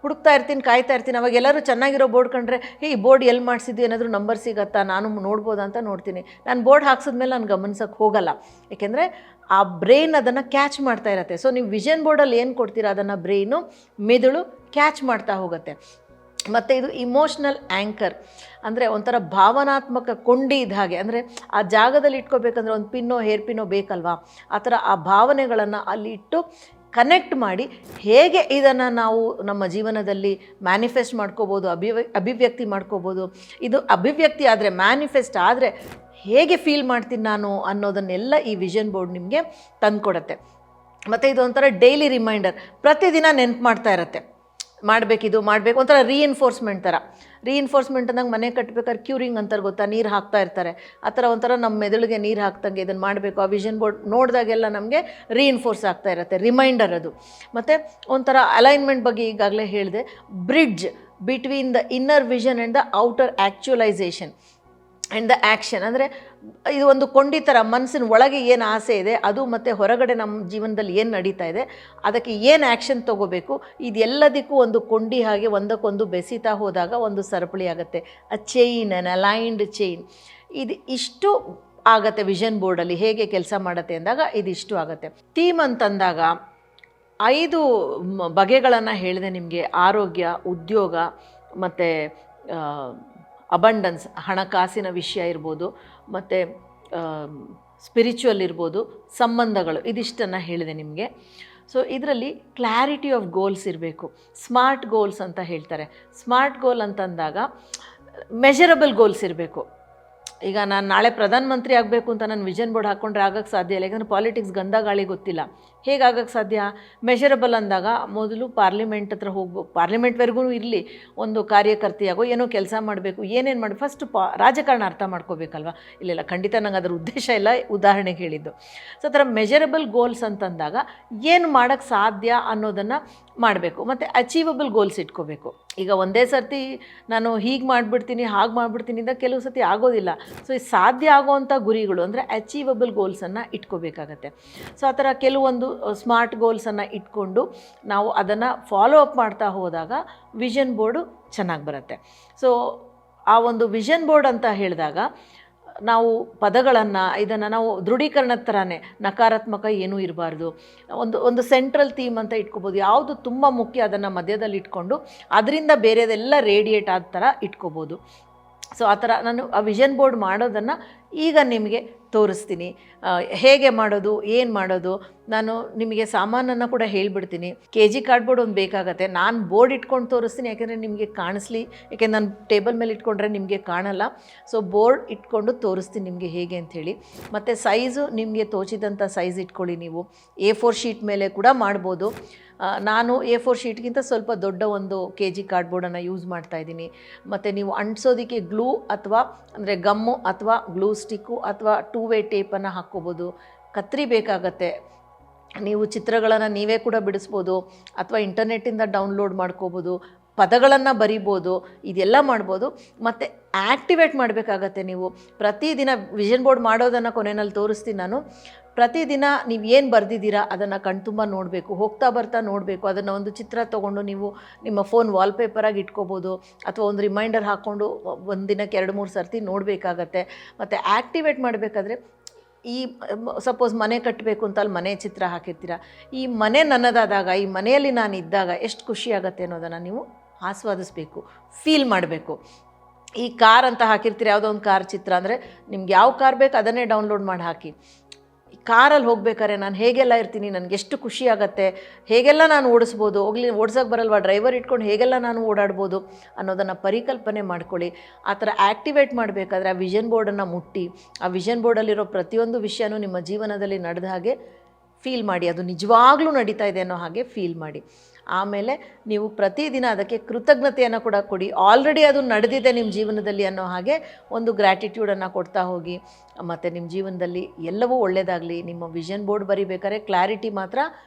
ಹುಡುಕ್ತಾ ಇರ್ತೀನಿ, ಕಾಯ್ತಾ ಇರ್ತೀನಿ. ಅವಾಗ ಎಲ್ಲರೂ ಚೆನ್ನಾಗಿರೋ ಬೋರ್ಡ್ ಕಂಡ್ರೆ, ಈ ಬೋರ್ಡ್ ಎಲ್ಲಿ ಮಾಡಿಸಿದ್ದು, ಏನಾದರೂ ನಂಬರ್ ಸಿಗುತ್ತಾ, ನಾನು ನೋಡ್ಬೋದಾ ಅಂತ ನೋಡ್ತೀನಿ. ನಾನು ಬೋರ್ಡ್ ಹಾಕ್ಸಿದ್ಮೇಲೆ ನಾನು ಗಮನಿಸೋಕ್ಕೆ ಹೋಗಲ್ಲ, ಏಕೆಂದರೆ ಆ ಬ್ರೈನ್ ಅದನ್ನು ಕ್ಯಾಚ್ ಮಾಡ್ತಾ ಇರತ್ತೆ. ಸೊ ನೀವು ವಿಷನ್ ಬೋರ್ಡಲ್ಲಿ ಏನು ಕೊಡ್ತೀರಾ ಅದನ್ನು ಬ್ರೈನು, ಮೆದುಳು ಕ್ಯಾಚ್ ಮಾಡ್ತಾ ಹೋಗುತ್ತೆ. ಮತ್ತು ಇದು ಇಮೋಷ್ನಲ್ ಆ್ಯಂಕರ್, ಅಂದರೆ ಒಂಥರ ಭಾವನಾತ್ಮಕ ಕೊಂಡಿ ಇದ್ದ ಹಾಗೆ. ಅಂದರೆ ಆ ಜಾಗದಲ್ಲಿ ಇಟ್ಕೋಬೇಕಂದ್ರೆ ಒಂದು ಪಿನ್ನೋ ಹೇರ್ ಪಿನ್ನೋ ಬೇಕಲ್ವಾ, ಆ ಥರ ಆ ಭಾವನೆಗಳನ್ನು ಅಲ್ಲಿ ಇಟ್ಟು ಕನೆಕ್ಟ್ ಮಾಡಿ ಹೇಗೆ ಇದನ್ನು ನಾವು ನಮ್ಮ ಜೀವನದಲ್ಲಿ ಮ್ಯಾನಿಫೆಸ್ಟ್ ಮಾಡ್ಕೋಬೋದು, ಅಭಿವ್ಯಕ್ತಿ ಮಾಡ್ಕೋಬೋದು. ಇದು ಅಭಿವ್ಯಕ್ತಿ ಆದರೆ, ಮ್ಯಾನಿಫೆಸ್ಟ್ ಆದರೆ ಹೇಗೆ ಫೀಲ್ ಮಾಡ್ತೀನಿ ನಾನು ಅನ್ನೋದನ್ನೆಲ್ಲ ಈ ವಿಷನ್ ಬೋರ್ಡ್ ನಿಮಗೆ ತಂದುಕೊಡುತ್ತೆ. ಮತ್ತು ಇದೊಂಥರ ಡೈಲಿ ರಿಮೈಂಡರ್, ಪ್ರತಿದಿನ ನೆನಪು ಮಾಡ್ತಾ ಇರುತ್ತೆ, ಮಾಡಬೇಕು ಒಂಥರ ರೀಎನ್ಫೋರ್ಸ್ಮೆಂಟ್ ಥರ. ರೀಎನ್ಫೋರ್ಸ್ಮೆಂಟ್ ಅಂದಾಗ ಮನೆ ಕಟ್ಟಬೇಕಾದ್ರೆ ಕ್ಯೂರಿಂಗ್ ಅಂತಾರೆ ಗೊತ್ತಾ, ನೀರು ಹಾಕ್ತಾ ಇರ್ತಾರೆ. ಆ ಥರ ಒಂಥರ ನಮ್ಮ ಮೆದುಳಿಗೆ ನೀರು ಹಾಕ್ದಂಗೆ ಇದನ್ನು ಮಾಡಬೇಕು. ಆ ವಿಷನ್ ಬೋರ್ಡ್ ನೋಡಿದಾಗೆಲ್ಲ ನಮಗೆ ರೀಎನ್ಫೋರ್ಸ್ ಆಗ್ತಾ ಇರುತ್ತೆ, ರಿಮೈಂಡರ್ ಅದು. ಮತ್ತು ಒಂಥರ ಅಲೈನ್ಮೆಂಟ್ ಬಗ್ಗೆ ಈಗಾಗಲೇ ಹೇಳಿದೆ. Bridge between the inner vision and the outer actualization and the action. ಅಂದರೆ ಇದು ಒಂದು ಕೊಂಡಿ ಥರ, ಮನಸ್ಸಿನ ಒಳಗೆ ಏನು ಆಸೆ ಇದೆ ಅದು ಮತ್ತು ಹೊರಗಡೆ ನಮ್ಮ ಜೀವನದಲ್ಲಿ ಏನು ನಡೀತಾ ಇದೆ ಅದಕ್ಕೆ ಏನು ಆ್ಯಕ್ಷನ್ ತೊಗೋಬೇಕು, ಇದೆಲ್ಲದಕ್ಕೂ ಒಂದು ಕೊಂಡಿ ಹಾಗೆ ಒಂದಕ್ಕೊಂದು ಬೆಸೀತಾ ಹೋದಾಗ ಒಂದು ಸರಪಳಿ ಆಗುತ್ತೆ. A chain, an aligned chain. ಇದು ಇಷ್ಟು ಆಗುತ್ತೆ ವಿಷನ್ ಬೋರ್ಡಲ್ಲಿ. ಹೇಗೆ ಕೆಲಸ ಮಾಡುತ್ತೆ ಅಂದಾಗ ಇದಿಷ್ಟು ಆಗುತ್ತೆ. ಥೀಮ್ ಅಂತಂದಾಗ 5 ಬಗೆಗಳನ್ನು ಹೇಳಿದೆ ನಿಮಗೆ. ಆರೋಗ್ಯ, ಉದ್ಯೋಗ, ಮತ್ತು ಅಬಂಡನ್ಸ್, ಹಣಕಾಸಿನ ವಿಷಯ ಇರ್ಬೋದು, ಮತ್ತು ಸ್ಪಿರಿಚುವಲ್ ಇರ್ಬೋದು, ಸಂಬಂಧಗಳು, ಇದಿಷ್ಟನ್ನು ಹೇಳಿದೆ ನಿಮಗೆ. ಸೊ ಇದರಲ್ಲಿ ಕ್ಲಾರಿಟಿ ಆಫ್ ಗೋಲ್ಸ್ ಇರಬೇಕು. ಸ್ಮಾರ್ಟ್ ಗೋಲ್ಸ್ ಅಂತ ಹೇಳ್ತಾರೆ. ಸ್ಮಾರ್ಟ್ ಗೋಲ್ ಅಂತಂದಾಗ ಮೆಷರಬಲ್ ಗೋಲ್ಸ್ ಇರಬೇಕು. ಈಗ ನಾನು ನಾಳೆ ಪ್ರಧಾನಮಂತ್ರಿ ಆಗಬೇಕು ಅಂತ ನಾನು ವಿಷನ್ ಬೋರ್ಡ್ ಹಾಕ್ಕೊಂಡ್ರೆ ಆಗೋಕ್ಕೆ ಸಾಧ್ಯ ಇಲ್ಲ, ಯಾಕಂದರೆ ಪಾಲಿಟಿಕ್ಸ್ ಗಂಧ ಗಾಳಿ ಗೊತ್ತಿಲ್ಲ. ಹೇಗಾಗಕ್ಕೆ ಸಾಧ್ಯ? ಮೆಷರಬಲ್ ಅಂದಾಗ ಮೊದಲು ಪಾರ್ಲಿಮೆಂಟ್ ಹತ್ರ ಹೋಗ್ಬೇಕು, ಪಾರ್ಲಿಮೆಂಟ್ವರೆಗೂ ಇರಲಿ, ಒಂದು ಕಾರ್ಯಕರ್ತೆಯಾಗೋ ಏನೋ ಕೆಲಸ ಮಾಡಬೇಕು. ಏನೇನು ಮಾಡಿ ಫಸ್ಟ್ ರಾಜಕಾರಣ ಅರ್ಥ ಮಾಡ್ಕೋಬೇಕಲ್ವ. ಇಲ್ಲ ಖಂಡಿತ ನಂಗೆ ಅದರ ಉದ್ದೇಶ ಇಲ್ಲ, ಉದಾಹರಣೆಗೆ ಹೇಳಿದ್ದು. ಸೊ ಆ ಥರ ಮೆಷರಬಲ್ ಗೋಲ್ಸ್ ಅಂತಂದಾಗ ಏನು ಮಾಡೋಕ್ಕೆ ಸಾಧ್ಯ ಅನ್ನೋದನ್ನು ಮಾಡಬೇಕು. ಮತ್ತು ಅಚೀವಬಲ್ ಗೋಲ್ಸ್ ಇಟ್ಕೋಬೇಕು. ಈಗ ಒಂದೇ ಸರ್ತಿ ನಾನು ಹೀಗೆ ಮಾಡಿಬಿಡ್ತೀನಿ ಹಾಗೆ ಮಾಡಿಬಿಡ್ತೀನಿ ಅಂತ ಕೆಲವು ಸತಿ ಆಗೋದಿಲ್ಲ. ಸೊ ಈ ಸಾಧ್ಯ ಆಗೋವಂಥ ಗುರಿಗಳು ಅಂದರೆ ಅಚೀವಬಲ್ ಗೋಲ್ಸನ್ನು ಇಟ್ಕೋಬೇಕಾಗತ್ತೆ. ಸೊ ಆ ಥರ ಕೆಲವೊಂದು ಸ್ಮಾರ್ಟ್ ಗೋಲ್ಸನ್ನು ಇಟ್ಕೊಂಡು ನಾವು ಅದನ್ನು ಫಾಲೋ ಅಪ್ ಮಾಡ್ತಾ ಹೋದಾಗ ವಿಷನ್ ಬೋರ್ಡು ಚೆನ್ನಾಗಿ ಬರುತ್ತೆ. ಸೊ ಆ ಒಂದು ವಿಷನ್ ಬೋರ್ಡ್ ಅಂತ ಹೇಳಿದಾಗ ನಾವು ಪದಗಳನ್ನು ಇದನ್ನು ನಾವು ದೃಢೀಕರಣದ ಥರನೇ, ನಕಾರಾತ್ಮಕ ಏನೂ ಇರಬಾರ್ದು. ಒಂದು ಸೆಂಟ್ರಲ್ ಥೀಮ್ ಅಂತ ಇಟ್ಕೋಬೋದು. ಯಾವುದು ತುಂಬ ಮುಖ್ಯ ಅದನ್ನು ಮಧ್ಯದಲ್ಲಿ ಇಟ್ಕೊಂಡು ಅದರಿಂದ ಬೇರೆದೆಲ್ಲ ರೇಡಿಯೇಟ್ ಆದ ಥರ ಇಟ್ಕೋಬೋದು. ಸೊ ಆ ಥರ ನಾನು ಆ ವಿಷನ್ ಬೋರ್ಡ್ ಮಾಡೋದನ್ನು ಈಗ ನಿಮಗೆ ತೋರಿಸ್ತೀನಿ. ಹೇಗೆ ಮಾಡೋದು, ಏನು ಮಾಡೋದು, ನಾನು ನಿಮಗೆ ಸಾಮಾನನ್ನು ಕೂಡ ಹೇಳಿಬಿಡ್ತೀನಿ. KG ಕಾರ್ಡ್ಬೋರ್ಡ್ ಒಂದು ಬೇಕಾಗತ್ತೆ. ನಾನು ಬೋರ್ಡ್ ಇಟ್ಕೊಂಡು ತೋರಿಸ್ತೀನಿ, ಯಾಕೆಂದರೆ ನಿಮಗೆ ಕಾಣಿಸ್ಲಿ, ಯಾಕೆಂದ್ರೆ ನಾನು ಟೇಬಲ್ ಮೇಲೆ ಇಟ್ಕೊಂಡ್ರೆ ನಿಮಗೆ ಕಾಣಲ್ಲ. ಸೊ ಬೋರ್ಡ್ ಇಟ್ಕೊಂಡು ತೋರಿಸ್ತೀನಿ ನಿಮಗೆ ಹೇಗೆ ಅಂಥೇಳಿ. ಮತ್ತು ಸೈಜು ನಿಮಗೆ ತೋಚಿದಂಥ ಸೈಜ್ ಇಟ್ಕೊಳ್ಳಿ. ನೀವು A4 ಶೀಟ್ ಮೇಲೆ ಕೂಡ ಮಾಡ್ಬೋದು. ನಾನು A4 ಶೀಟ್ಗಿಂತ ಸ್ವಲ್ಪ ದೊಡ್ಡ ಒಂದು KG ಕಾರ್ಡ್ಬೋರ್ಡನ್ನು ಯೂಸ್ ಮಾಡ್ತಾಯಿದ್ದೀನಿ. ಮತ್ತು ನೀವು ಅಂಟಿಸೋದಕ್ಕೆ ಗ್ಲೂ ಅಥವಾ ಅಂದರೆ ಗಮ್ಮು ಅಥವಾ ಗ್ಲೂ ಸ್ಟಿಕ್ಕು ಅಥವಾ 2 ವೇ ಟೇಪನ್ನು ಹಾಕ್ಕೋಬೋದು. ಕತ್ರಿ ಬೇಕಾಗತ್ತೆ. ನೀವು ಚಿತ್ರಗಳನ್ನು ನೀವೇ ಕೂಡ ಬಿಡಿಸ್ಬೋದು ಅಥವಾ ಇಂಟರ್ನೆಟ್ಟಿಂದ ಡೌನ್ಲೋಡ್ ಮಾಡ್ಕೋಬೋದು, ಪದಗಳನ್ನು ಬರಿಬೋದು, ಇದೆಲ್ಲ ಮಾಡ್ಬೋದು. ಮತ್ತು ಆ್ಯಕ್ಟಿವೇಟ್ ಮಾಡಬೇಕಾಗತ್ತೆ. ನೀವು ಪ್ರತಿದಿನ ವಿಷನ್ ಬೋರ್ಡ್ ಮಾಡೋದನ್ನು ಕೊನೆಯಲ್ಲಿ ತೋರಿಸ್ತೀನಿ ನಾನು. ಪ್ರತಿದಿನ ನೀವು ಏನು ಬರೆದಿದ್ದೀರಾ ಅದನ್ನು ಕಣ್ತುಂಬ ನೋಡಬೇಕು, ಹೋಗ್ತಾ ಬರ್ತಾ ನೋಡಬೇಕು. ಅದನ್ನು ಒಂದು ಚಿತ್ರ ತೊಗೊಂಡು ನೀವು ನಿಮ್ಮ ಫೋನ್ ವಾಲ್ಪೇಪರಾಗಿ ಇಟ್ಕೋಬೋದು ಅಥವಾ ಒಂದು ರಿಮೈಂಡರ್ ಹಾಕ್ಕೊಂಡು ಒಂದು ದಿನಕ್ಕೆ 2-3 ಸರ್ತಿ ನೋಡಬೇಕಾಗತ್ತೆ. ಮತ್ತು ಆ್ಯಕ್ಟಿವೇಟ್ ಮಾಡಬೇಕಾದ್ರೆ ಈ ಸಪೋಸ್ ಮನೆ ಕಟ್ಟಬೇಕು ಅಂತ ಅಲ್ಲಿ ಮನೆ ಚಿತ್ರ ಹಾಕಿರ್ತೀರ, ಈ ಮನೆ ನನ್ನದಾದಾಗ, ಈ ಮನೆಯಲ್ಲಿ ನಾನು ಇದ್ದಾಗ ಎಷ್ಟು ಖುಷಿ ಆಗುತ್ತೆ ಅನ್ನೋದನ್ನು ನೀವು ಆಸ್ವಾದಿಸಬೇಕು, ಫೀಲ್ ಮಾಡಬೇಕು. ಈ ಕಾರ್ ಅಂತ ಹಾಕಿರ್ತೀರ, ಯಾವುದೋ ಒಂದು ಕಾರ್ ಚಿತ್ರ ಅಂದರೆ ನಿಮ್ಗೆ ಯಾವ ಕಾರ್ ಬೇಕು ಅದನ್ನೇ ಡೌನ್ಲೋಡ್ ಮಾಡಿ ಹಾಕಿ. ಕಾರಲ್ಲಿ ಹೋಗ್ಬೇಕಾದ್ರೆ ನಾನು ಹೇಗೆಲ್ಲ ಇರ್ತೀನಿ, ನನಗೆ ಎಷ್ಟು ಖುಷಿ ಆಗುತ್ತೆ, ಹೇಗೆಲ್ಲ ನಾನು ಓಡಿಸ್ಬೋದು, ಓಡ್ಸೋಕ್ಕೆ ಬರಲ್ವಾ, ಡ್ರೈವರ್ ಇಟ್ಕೊಂಡು ಹೇಗೆಲ್ಲ ನಾನು ಓಡಾಡ್ಬೋದು ಅನ್ನೋದನ್ನು ಪರಿಕಲ್ಪನೆ ಮಾಡ್ಕೊಳ್ಳಿ. ಆ ಥರ ಆ್ಯಕ್ಟಿವೇಟ್ ಮಾಡಬೇಕಾದ್ರೆ ಆ ವಿಷನ್ ಬೋರ್ಡನ್ನು ಮುಟ್ಟಿ, ಆ ವಿಷನ್ ಬೋರ್ಡಲ್ಲಿರೋ ಪ್ರತಿಯೊಂದು ವಿಷಯನೂ ನಿಮ್ಮ ಜೀವನದಲ್ಲಿ ನಡೆದ ಹಾಗೆ ಫೀಲ್ ಮಾಡಿ, ಅದು ನಿಜವಾಗ್ಲೂ ನಡೀತಾ ಇದೆ ಅನ್ನೋ ಹಾಗೆ ಫೀಲ್ ಮಾಡಿ. ಆಮೇಲೆ ನೀವು ಪ್ರತಿದಿನ ಅದಕ್ಕೆ ಕೃತಜ್ಞತೆಯನ್ನು ಕೂಡ ಕೊಡಿ. ಆಲ್ರೆಡಿ ಅದು ನಡೆದಿದೆ ನಿಮ್ಮ ಜೀವನದಲ್ಲಿ ಅನ್ನೋ ಹಾಗೆ ಒಂದು ಗ್ರ್ಯಾಟಿಟ್ಯೂಡನ್ನು ಕೊಡ್ತಾ ಹೋಗಿ. ಮತ್ತು ನಿಮ್ಮ ಜೀವನದಲ್ಲಿ ಎಲ್ಲವೂ ಒಳ್ಳೆಯದಾಗಲಿ. ನಿಮ್ಮ ವಿಷನ್ ಬೋರ್ಡ್ ಬರಿಬೇಕಾದ್ರೆ ಕ್ಲಾರಿಟಿ ಮಾತ್ರ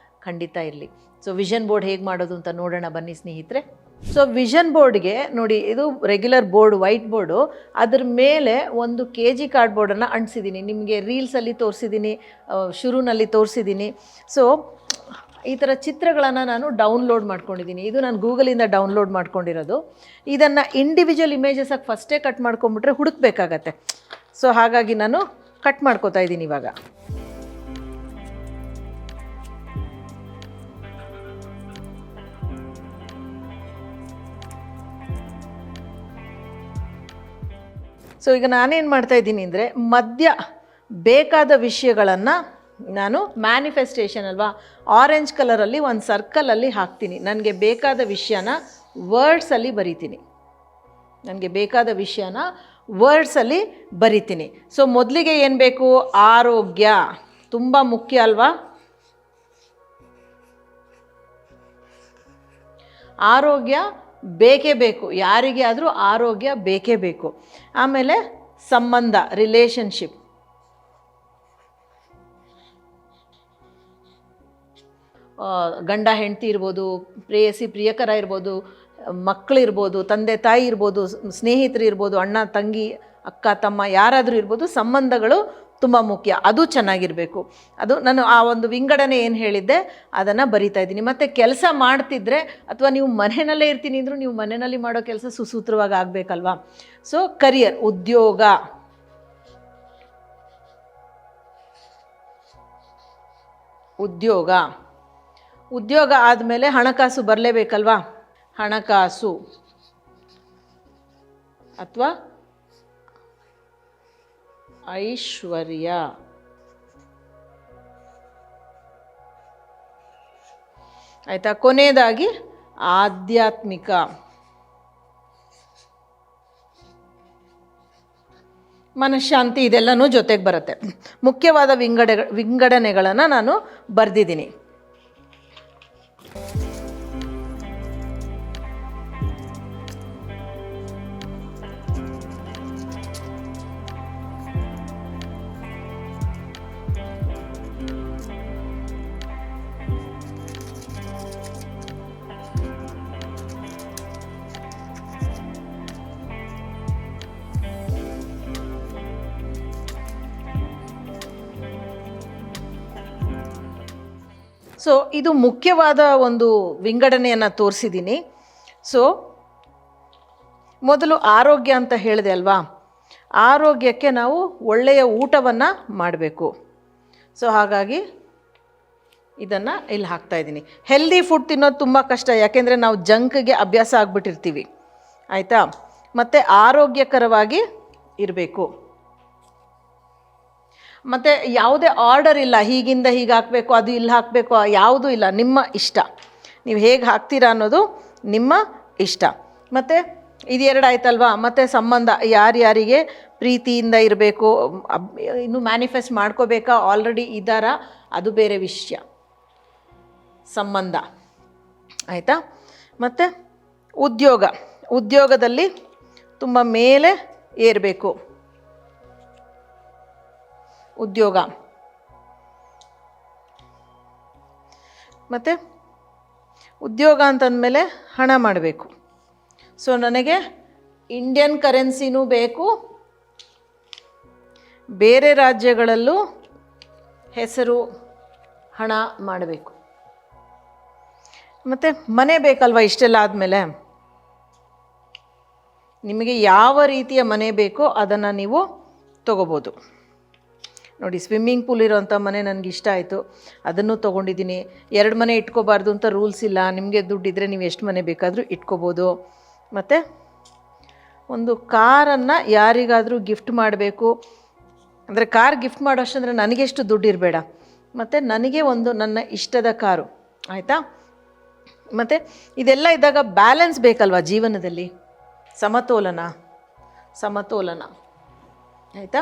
ಖಂಡಿತ ಇರಲಿ. ಸೊ ವಿಷನ್ ಬೋರ್ಡ್ ಹೇಗೆ ಮಾಡೋದು ಅಂತ ನೋಡೋಣ ಬನ್ನಿ ಸ್ನೇಹಿತರೆ. ಸೊ ವಿಷನ್ ಬೋರ್ಡ್ಗೆ ನೋಡಿ, ಇದು ರೆಗ್ಯುಲರ್ ಬೋರ್ಡ್, ವೈಟ್ ಬೋರ್ಡು. ಅದ್ರ ಮೇಲೆ ಒಂದು KG ಕಾರ್ಡ್ಬೋರ್ಡನ್ನು ಅಂಟಿಸಿದ್ದೀನಿ. ನಿಮಗೆ ರೀಲ್ಸಲ್ಲಿ ತೋರಿಸಿದ್ದೀನಿ, ಶುರುನಲ್ಲಿ ತೋರಿಸಿದ್ದೀನಿ. ಸೊ ಈ ಥರ ಚಿತ್ರಗಳನ್ನು ನಾನು ಡೌನ್ಲೋಡ್ ಮಾಡ್ಕೊಂಡಿದ್ದೀನಿ. ಇದು ನಾನು ಗೂಗಲಿಂದ ಡೌನ್ಲೋಡ್ ಮಾಡ್ಕೊಂಡಿರೋದು. ಇದನ್ನು ಇಂಡಿವಿಜುವಲ್ ಇಮೇಜಸ್ಸಾಗಿ ಫಸ್ಟೇ ಕಟ್ ಮಾಡ್ಕೊಂಬಿಟ್ರೆ ಹುಡುಕಬೇಕಾಗತ್ತೆ. ಸೊ ಹಾಗಾಗಿ ನಾನು ಕಟ್ ಮಾಡ್ಕೋತಾ ಇದ್ದೀನಿ ಇವಾಗ. ಸೊ ಈಗ ನಾನೇನು ಮಾಡ್ತಾಯಿದ್ದೀನಿ ಅಂದರೆ, ಮಧ್ಯ ಬೇಕಾದ ವಿಷಯಗಳನ್ನು ನಾನು ಮ್ಯಾನಿಫೆಸ್ಟೇಷನ್ ಅಲ್ವಾ, ಆರೆಂಜ್ ಕಲರಲ್ಲಿ ಒಂದು ಸರ್ಕಲಲ್ಲಿ ಹಾಕ್ತೀನಿ. ನನಗೆ ಬೇಕಾದ ವಿಷಯನ ವರ್ಡ್ಸಲ್ಲಿ ಬರಿತೀನಿ. ನನಗೆ ಬೇಕಾದ ವಿಷಯನ ವರ್ಡ್ಸಲ್ಲಿ ಬರಿತೀನಿ. ಸೊ ಮೊದಲಿಗೆ ಏನು ಬೇಕು, ಆರೋಗ್ಯ ತುಂಬ ಮುಖ್ಯ ಅಲ್ವಾ. ಆರೋಗ್ಯ ಬೇಕೇ ಬೇಕು, ಯಾರಿಗೆ ಆದರೂ ಆರೋಗ್ಯ ಬೇಕೇ ಬೇಕು. ಆಮೇಲೆ ಸಂಬಂಧ, ರಿಲೇಷನ್ಶಿಪ್. ಗಂಡ ಹೆಂಡತಿ ಇರ್ಬೋದು, ಪ್ರೇಯಸಿ ಪ್ರಿಯಕರ ಇರ್ಬೋದು, ಮಕ್ಕಳಿರ್ಬೋದು, ತಂದೆ ತಾಯಿ ಇರ್ಬೋದು, ಸ್ನೇಹಿತರು ಇರ್ಬೋದು, ಅಣ್ಣ ತಂಗಿ, ಅಕ್ಕ ತಮ್ಮ, ಯಾರಾದರೂ ಇರ್ಬೋದು. ಸಂಬಂಧಗಳು ತುಂಬ ಮುಖ್ಯ, ಅದು ಚೆನ್ನಾಗಿರಬೇಕು. ಅದು ನಾನು ಆ ಒಂದು ವಿಂಗಡಣೆ ಏನು ಹೇಳಿದ್ದೆ ಅದನ್ನು ಬರಿತಾ ಇದ್ದೀನಿ. ಮತ್ತು ಕೆಲಸ ಮಾಡ್ತಿದ್ರೆ ಅಥವಾ ನೀವು ಮನೆಯಲ್ಲೇ ಇರ್ತೀನಿ ಅಂದರೂ ನೀವು ಮನೆಯಲ್ಲಿ ಮಾಡೋ ಕೆಲಸ ಸುಸೂತ್ರವಾಗಿ ಆಗಬೇಕಲ್ವಾ. ಸೊ ಕರಿಯರ್, ಉದ್ಯೋಗ, ಉದ್ಯೋಗ ಉದ್ಯೋಗ ಆದಮೇಲೆ ಹಣಕಾಸು ಬರಲೇಬೇಕಲ್ವಾ. ಹಣಕಾಸು ಅಥವಾ ಐಶ್ವರ್ಯ. ಆಯಿತಾ. ಕೊನೆಯದಾಗಿ ಆಧ್ಯಾತ್ಮಿಕ. ಮನಃಶಾಂತಿ, ಇದೆಲ್ಲನೂ ಜೊತೆಗೆ ಬರುತ್ತೆ. ಮುಖ್ಯವಾದ ವಿಂಗಡಣೆಗಳನ್ನು ನಾನು ಬರೆದಿದ್ದೀನಿ. ಸೊ ಇದು ಮುಖ್ಯವಾದ ಒಂದು ವಿಂಗಡಣೆಯನ್ನು ತೋರಿಸಿದ್ದೀನಿ. ಸೊ ಮೊದಲು ಆರೋಗ್ಯ ಅಂತ ಹೇಳಿದೆ ಅಲ್ವಾ. ಆರೋಗ್ಯಕ್ಕೆ ನಾವು ಒಳ್ಳೆಯ ಊಟವನ್ನು ಮಾಡಬೇಕು. ಸೊ ಹಾಗಾಗಿ ಇದನ್ನು ಇಲ್ಲಿ ಹಾಕ್ತಾಯಿದ್ದೀನಿ. ಹೆಲ್ದಿ ಫುಡ್ ತಿನ್ನೋದು ತುಂಬ ಕಷ್ಟ, ಯಾಕೆಂದರೆ ನಾವು ಜಂಕ್ಗೆ ಅಭ್ಯಾಸ ಆಗಿಬಿಟ್ಟಿರ್ತೀವಿ. ಆಯಿತಾ. ಮತ್ತು ಆರೋಗ್ಯಕರವಾಗಿ ಇರಬೇಕು. ಮತ್ತು ಯಾವುದೇ ಆರ್ಡರ್ ಇಲ್ಲ, ಹೀಗಿಂದ ಹೀಗೆ ಹಾಕಬೇಕು, ಅದು ಇಲ್ಲಿ ಹಾಕಬೇಕು, ಯಾವುದೂ ಇಲ್ಲ, ನಿಮ್ಮ ಇಷ್ಟ. ನೀವು ಹೇಗೆ ಹಾಕ್ತೀರಾ ಅನ್ನೋದು ನಿಮ್ಮ ಇಷ್ಟ. ಮತ್ತು ಇದು 2 ಆಯ್ತಲ್ವಾ. ಮತ್ತು ಸಂಬಂಧ, ಯಾರ್ಯಾರಿಗೆ ಪ್ರೀತಿಯಿಂದ ಇರಬೇಕು, ಇನ್ನು ಮ್ಯಾನಿಫೆಸ್ಟ್ ಮಾಡ್ಕೋಬೇಕಾ, ಆಲ್ರೆಡಿ ಇದ್ದಾರಾ, ಅದು ಬೇರೆ ವಿಷಯ, ಸಂಬಂಧ ಆಯಿತಾ. ಮತ್ತು ಉದ್ಯೋಗದಲ್ಲಿ ತುಂಬ ಮೇಲೆ ಏರಬೇಕು, ಉದ್ಯೋಗ. ಮತ್ತು ಉದ್ಯೋಗ ಅಂತಂದಮೇಲೆ ಹಣ ಮಾಡಬೇಕು. ಸೊ ನನಗೆ ಇಂಡಿಯನ್ ಕರೆನ್ಸಿನೂ ಬೇಕು, ಬೇರೆ ರಾಜ್ಯಗಳಲ್ಲೂ ಹೆಸರು, ಹಣ ಮಾಡಬೇಕು. ಮತ್ತು ಮನೆ ಬೇಕಲ್ವ. ಇಷ್ಟೆಲ್ಲ ಆದಮೇಲೆ ನಿಮಗೆ ಯಾವ ರೀತಿಯ ಮನೆ ಬೇಕೋ ಅದನ್ನು ನೀವು ತೊಗೋಬೋದು. ನೋಡಿ, ಸ್ವಿಮ್ಮಿಂಗ್ ಪೂಲ್ ಇರೋಂಥ ಮನೆ ನನಗೆ ಇಷ್ಟ ಆಯಿತು, ಅದನ್ನು ತೊಗೊಂಡಿದ್ದೀನಿ. 2 ಮನೆ ಇಟ್ಕೋಬಾರ್ದು ಅಂತ ರೂಲ್ಸ್ ಇಲ್ಲ, ನಿಮಗೆ ದುಡ್ಡಿದ್ರೆ ನೀವು ಎಷ್ಟು ಮನೆ ಬೇಕಾದರೂ ಇಟ್ಕೋಬೋದು. ಮತ್ತು ಒಂದು ಕಾರನ್ನು ಯಾರಿಗಾದರೂ ಗಿಫ್ಟ್ ಮಾಡಬೇಕು ಅಂದರೆ, ಕಾರ್ ಗಿಫ್ಟ್ ಮಾಡೋಷ್ಟಂದರೆ ನನಗೆಷ್ಟು ದುಡ್ಡು ಇರಬೇಡ, ಮತ್ತು ನನಗೆ ಒಂದು ನನ್ನ ಇಷ್ಟದ ಕಾರು, ಆಯಿತಾ. ಮತ್ತು ಇದೆಲ್ಲ ಇದ್ದಾಗ ಬ್ಯಾಲೆನ್ಸ್ ಬೇಕಲ್ವ ಜೀವನದಲ್ಲಿ, ಸಮತೋಲನ ಆಯಿತಾ.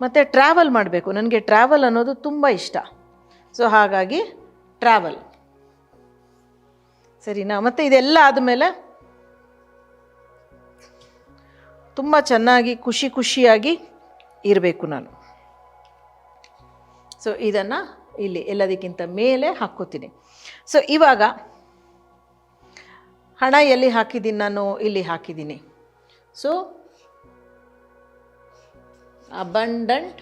ಮತ್ತು ಟ್ರಾವೆಲ್ ಮಾಡಬೇಕು, ನನಗೆ ಟ್ರಾವೆಲ್ ಅನ್ನೋದು ತುಂಬ ಇಷ್ಟ. ಸೊ ಹಾಗಾಗಿ ಟ್ರಾವೆಲ್, ಸರಿನಾ. ಮತ್ತು ಇದೆಲ್ಲ ಆದಮೇಲೆ ತುಂಬ ಚೆನ್ನಾಗಿ ಖುಷಿಯಾಗಿ ಇರಬೇಕು ನಾನು. ಸೊ ಇದನ್ನು ಇಲ್ಲಿ ಎಲ್ಲದಕ್ಕಿಂತ ಮೇಲೆ ಹಾಕ್ಕೋತೀನಿ. ಸೊ ಇವಾಗ ಹಣ ಎಲ್ಲಿ ಹಾಕಿದ್ದೀನಿ ನಾನು, ಇಲ್ಲಿ ಹಾಕಿದ್ದೀನಿ. ಸೊ ಅಬಂಡೆಂಟ್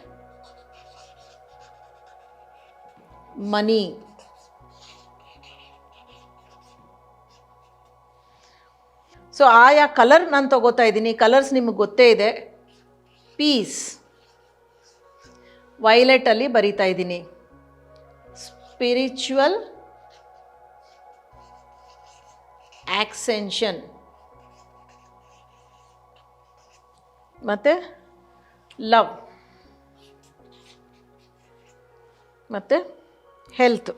ಮನಿ. ಸೊ ಆಯಾ ಕಲರ್ ನಾನು ತಗೋತಾ ಇದ್ದೀನಿ. ಕಲರ್ಸ್ ನಿಮಗೆ ಗೊತ್ತೇ ಇದೆ. ಪೀಸ್ ವೈಲೆಟಲ್ಲಿ ಬರಿತಾ ಇದ್ದೀನಿ, ಸ್ಪಿರಿಚುವಲ್ ಆಕ್ಸೆನ್ಷನ್, ಮತ್ತು ಲವ್, ಮತ್ತು ಹೆಲ್ತ್.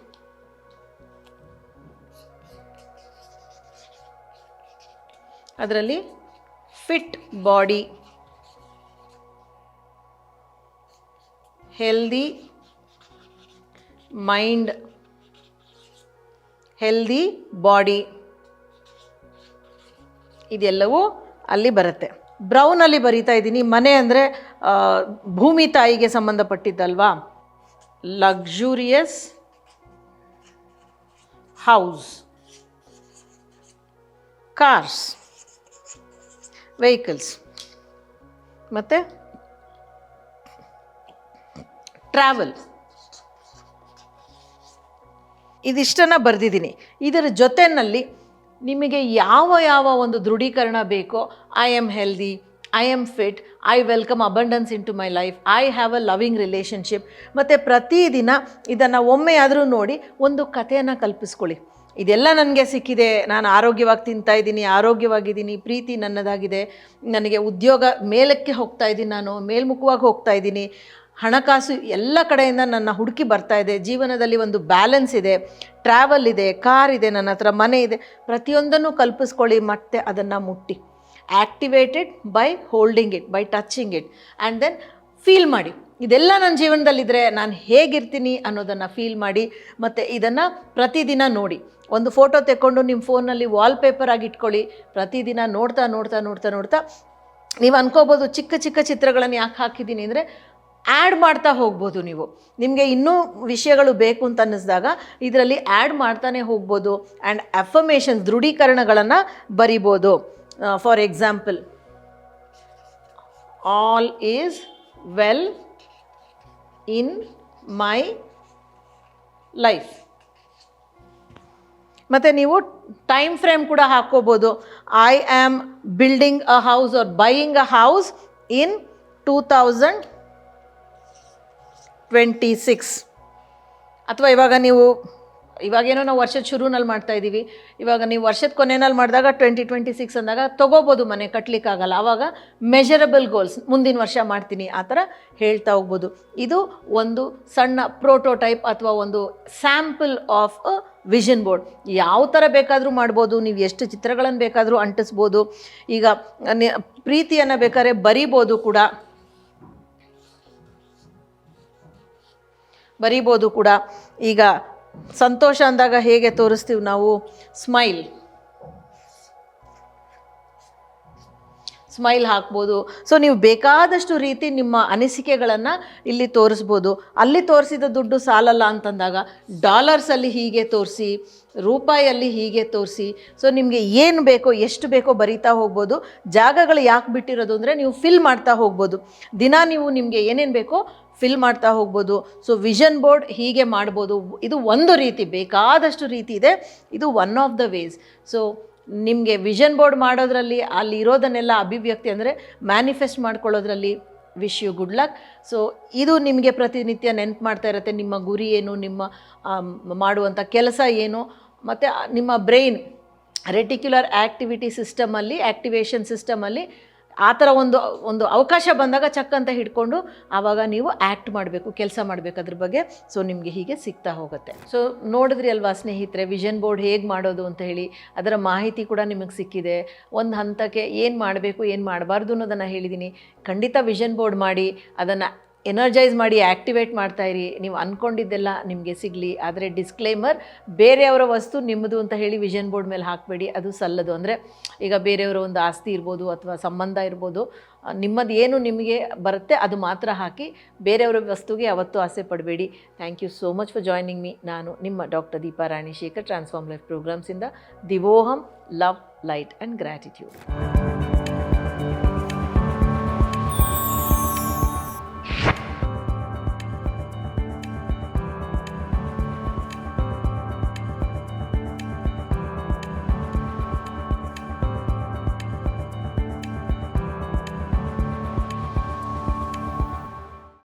ಅದರಲ್ಲಿ fit body, healthy mind, healthy body, ಇದೆಲ್ಲವೂ ಅಲ್ಲಿ ಬರುತ್ತೆ. ಬ್ರೌನಲ್ಲಿ ಬರಿತಾ ಇದ್ದೀನಿ. ಮನೆ ಅಂದರೆ ಭೂಮಿ ತಾಯಿಗೆ ಸಂಬಂಧಪಟ್ಟಿದ್ದಲ್ವಾ. ಲಕ್ಸುರಿಯಸ್ ಹೌಸ್, ಕಾರ್ಸ್, ವೆಹಿಕಲ್ಸ್, ಮತ್ತು ಟ್ರಾವೆಲ್. ಇದಿಷ್ಟನ್ನು ಬರೆದಿದ್ದೀನಿ. ಇದರ ಜೊತೆಯಲ್ಲಿ ನಿಮಗೆ ಯಾವ ಒಂದು ದೃಢೀಕರಣ ಬೇಕೋ, I am healthy, I am fit, I welcome abundance into my life, I have a loving relationship. ಮತ್ತು ಪ್ರತಿದಿನ ಇದನ್ನು ಒಮ್ಮೆಯಾದರೂ ನೋಡಿ ಒಂದು ಕಥೆಯನ್ನು ಕಲ್ಪಿಸ್ಕೊಳ್ಳಿ. ಇದೆಲ್ಲ ನನಗೆ ಸಿಕ್ಕಿದೆ, ನಾನು ಆರೋಗ್ಯವಾಗಿ ತಿಂತಾ ಇದ್ದೀನಿ, ಆರೋಗ್ಯವಾಗಿದ್ದೀನಿ, ಪ್ರೀತಿ ನನ್ನದಾಗಿದೆ, ನನಗೆ ಉದ್ಯೋಗ ಮೇಲಕ್ಕೆ ಹೋಗ್ತಾ ಇದ್ದೀನಿ, ನಾನು ಮೇಲ್ಮುಖವಾಗಿ ಹೋಗ್ತಾ ಇದ್ದೀನಿ, ಹಣಕಾಸು ಎಲ್ಲ ಕಡೆಯಿಂದ ನನ್ನ ಹುಡುಕಿ ಬರ್ತಾ ಇದೆ, ಜೀವನದಲ್ಲಿ ಒಂದು ಬ್ಯಾಲೆನ್ಸ್ ಇದೆ, ಟ್ರಾವೆಲ್ ಇದೆ, ಕಾರ್ ಇದೆ, ನನ್ನ ಹತ್ರ ಮನೆ ಇದೆ. ಪ್ರತಿಯೊಂದನ್ನು ಕಲ್ಪಿಸ್ಕೊಳ್ಳಿ, ಮತ್ತು ಅದನ್ನು ಮುಟ್ಟಿ. Activated by holding it, by touching it, and then feel ಮಾಡಿ. ಇದೆಲ್ಲ ನನ್ನ ಜೀವನದಲ್ಲಿದ್ದರೆ ನಾನು ಹೇಗಿರ್ತೀನಿ ಅನ್ನೋದನ್ನು ಫೀಲ್ ಮಾಡಿ. ಮತ್ತು ಇದನ್ನು ಪ್ರತಿದಿನ ನೋಡಿ. ಒಂದು ಫೋಟೋ ತೆಕ್ಕೊಂಡು ನಿಮ್ಮ ಫೋನಲ್ಲಿ ವಾಲ್ಪೇಪರ್ ಆಗಿ ಇಟ್ಕೊಳ್ಳಿ. ಪ್ರತಿದಿನ ನೋಡ್ತಾ ನೀವು ಅನ್ಕೋಬೋದು, ಚಿಕ್ಕ ಚಿತ್ರಗಳನ್ನು ಯಾಕೆ ಹಾಕಿದ್ದೀನಿ ಅಂದರೆ, ಆ್ಯಡ್ ಮಾಡ್ತಾ ಹೋಗ್ಬೋದು ನೀವು. ನಿಮಗೆ ಇನ್ನೂ ವಿಷಯಗಳು ಬೇಕು ಅಂತ ಅನ್ನಿಸಿದಾಗ ಇದರಲ್ಲಿ ಆ್ಯಡ್ ಮಾಡ್ತಾನೆ ಹೋಗ್ಬೋದು. ಆ್ಯಂಡ್ ಅಫರ್ಮೇಷನ್ಸ್, ದೃಢೀಕರಣಗಳನ್ನು ಬರಿಬೋದು. For example, all is well in my life. ಮತ್ತು ನೀವು ಟೈಮ್ ಫ್ರೇಮ್ ಕೂಡ ಹಾಕ್ಕೋಬೋದು. I am building a house R buying a house in 2026. ಅಥವಾ ಇವಾಗ ನೀವು ಇವಾಗೇನೋ ನಾವು ವರ್ಷದ ಶುರುನಲ್ಲಿ ಮಾಡ್ತಾ ಇದ್ದೀವಿ, ಇವಾಗ ನೀವು ವರ್ಷದ ಕೊನೆಯಲ್ಲಿ ಮಾಡಿದಾಗ 2026 ಅಂದಾಗ ತೊಗೋಬೋದು, ಮನೆ ಕಟ್ಟಲಿಕ್ಕಾಗಲ್ಲ, ಆವಾಗ ಮೆಷರಬಲ್ ಗೋಲ್ಸ್ ಮುಂದಿನ ವರ್ಷ ಮಾಡ್ತೀನಿ ಆ ಥರ ಹೇಳ್ತಾ ಹೋಗ್ಬೋದು. ಇದು ಒಂದು ಸಣ್ಣ ಪ್ರೋಟೋಟೈಪ್ ಅಥವಾ ಒಂದು sample of a vision board. ಯಾವ ಥರ ಬೇಕಾದರೂ ಮಾಡ್ಬೋದು, ನೀವು ಎಷ್ಟು ಚಿತ್ರಗಳನ್ನು ಬೇಕಾದರೂ ಅಂಟಿಸ್ಬೋದು. ಈಗ ಪ್ರೀತಿಯನ್ನು ಬೇಕಾದ್ರೆ ಬರಿಬೋದು ಕೂಡ. ಈಗ ಸಂತೋಷ ಅಂದಾಗ ಹೇಗೆ ತೋರಿಸ್ತೀವಿ ನಾವು, ಸ್ಮೈಲ್ ಹಾಕ್ಬೋದು. ಸೊ ನೀವು ಬೇಕಾದಷ್ಟು ರೀತಿ ನಿಮ್ಮ ಅನಿಸಿಕೆಗಳನ್ನು ಇಲ್ಲಿ ತೋರಿಸ್ಬೋದು. ಅಲ್ಲಿ ತೋರಿಸಿದ ದುಡ್ಡು ಸಾಲಲ್ಲ ಅಂತಂದಾಗ ಡಾಲರ್ಸಲ್ಲಿ ಹೀಗೆ ತೋರಿಸಿ, ರೂಪಾಯಲ್ಲಿ ಹೀಗೆ ತೋರಿಸಿ. ಸೊ ನಿಮಗೆ ಏನು ಬೇಕೋ ಎಷ್ಟು ಬೇಕೋ ಬರಿತಾ ಹೋಗ್ಬೋದು. ಜಾಗಗಳು ಯಾಕೆ ಬಿಟ್ಟಿರೋದು ಅಂದರೆ ನೀವು ಫಿಲ್ ಮಾಡ್ತಾ ಹೋಗ್ಬೋದು. ದಿನ ನೀವು ನಿಮಗೆ ಏನೇನು ಬೇಕೋ ಫಿಲ್ ಮಾಡ್ತಾ ಹೋಗ್ಬೋದು. ಸೊ ವಿಷನ್ ಬೋರ್ಡ್ ಹೀಗೆ ಮಾಡ್ಬೋದು. ಇದು ಒಂದು ರೀತಿ, ಬೇಕಾದಷ್ಟು ರೀತಿ ಇದೆ, ಇದು one of the ways. So ನಿಮಗೆ ವಿಷನ್ ಬೋರ್ಡ್ ಮಾಡೋದ್ರಲ್ಲಿ ಅಲ್ಲಿ ಇರೋದನ್ನೆಲ್ಲ ಅಭಿವ್ಯಕ್ತಿ ಅಂದರೆ ಮ್ಯಾನಿಫೆಸ್ಟ್ ಮಾಡ್ಕೊಳ್ಳೋದ್ರಲ್ಲಿ wish you good luck. So ಇದು ನಿಮಗೆ ಪ್ರತಿನಿತ್ಯ ನೆನಪು ಮಾಡ್ತಾ ಇರುತ್ತೆ, ನಿಮ್ಮ ಗುರಿ ಏನು, ನಿಮ್ಮ ಮಾಡುವಂಥ ಕೆಲಸ ಏನು, ಮತ್ತು ನಿಮ್ಮ ಬ್ರೈನ್ ರೆಟಿಕ್ಯುಲರ್ ಆ್ಯಕ್ಟಿವೇಷನ್ ಸಿಸ್ಟಮಲ್ಲಿ ಆ ಥರ ಒಂದು ಅವಕಾಶ ಬಂದಾಗ ಚಕ್ ಅಂತ ಹಿಡ್ಕೊಂಡು ಆವಾಗ ನೀವು ಆ್ಯಕ್ಟ್ ಮಾಡಬೇಕು, ಕೆಲಸ ಮಾಡಬೇಕು ಅದ್ರ ಬಗ್ಗೆ. ಸೊ ನಿಮಗೆ ಹೀಗೆ ಸಿಗ್ತಾ ಹೋಗುತ್ತೆ. ಸೊ ನೋಡಿದ್ರಿ ಅಲ್ವಾ ಸ್ನೇಹಿತರೆ, ವಿಷನ್ ಬೋರ್ಡ್ ಹೇಗೆ ಮಾಡೋದು ಅಂತ ಹೇಳಿ, ಅದರ ಮಾಹಿತಿ ಕೂಡ ನಿಮಗೆ ಸಿಕ್ಕಿದೆ. ಒಂದು ಹಂತಕ್ಕೆ ಏನು ಮಾಡಬೇಕು ಏನು ಮಾಡಬಾರ್ದು ಅನ್ನೋದನ್ನು ಹೇಳಿದ್ದೀನಿ. ಖಂಡಿತ ವಿಷನ್ ಬೋರ್ಡ್ ಮಾಡಿ, ಅದನ್ನು ಎನರ್ಜೈಸ್ ಮಾಡಿ, ಆ್ಯಕ್ಟಿವೇಟ್ ಮಾಡ್ತಾಯಿರಿ. ನೀವು ಅಂದ್ಕೊಂಡಿದ್ದೆಲ್ಲ ನಿಮಗೆ ಸಿಗಲಿ. ಆದರೆ ಡಿಸ್ಕ್ಲೇಮರ್, ಬೇರೆಯವರ ವಸ್ತು ನಿಮ್ಮದು ಅಂತ ಹೇಳಿ ವಿಷನ್ ಬೋರ್ಡ್ ಮೇಲೆ ಹಾಕಬೇಡಿ, ಅದು ಸಲ್ಲದು. ಅಂದರೆ ಈಗ ಬೇರೆಯವರ ಒಂದು ಆಸ್ತಿ ಇರ್ಬೋದು ಅಥವಾ ಸಂಬಂಧ ಇರ್ಬೋದು, ನಿಮ್ಮದು ಏನು ನಿಮಗೆ ಬರುತ್ತೆ ಅದು ಮಾತ್ರ ಹಾಕಿ, ಬೇರೆಯವರ ವಸ್ತುಗೆ ಯಾವತ್ತೂ ಆಸೆ ಪಡಬೇಡಿ. Thank you so much for joining me. ನಾನು ನಿಮ್ಮ doctor Deepa Rani Shekhar, transform life ಪ್ರೋಗ್ರಾಮ್ಸಿಂದ. ದಿವೋಹಂ, ಲವ್, ಲೈಟ್ ಆ್ಯಂಡ್ ಗ್ರ್ಯಾಟಿಟ್ಯೂಡ್.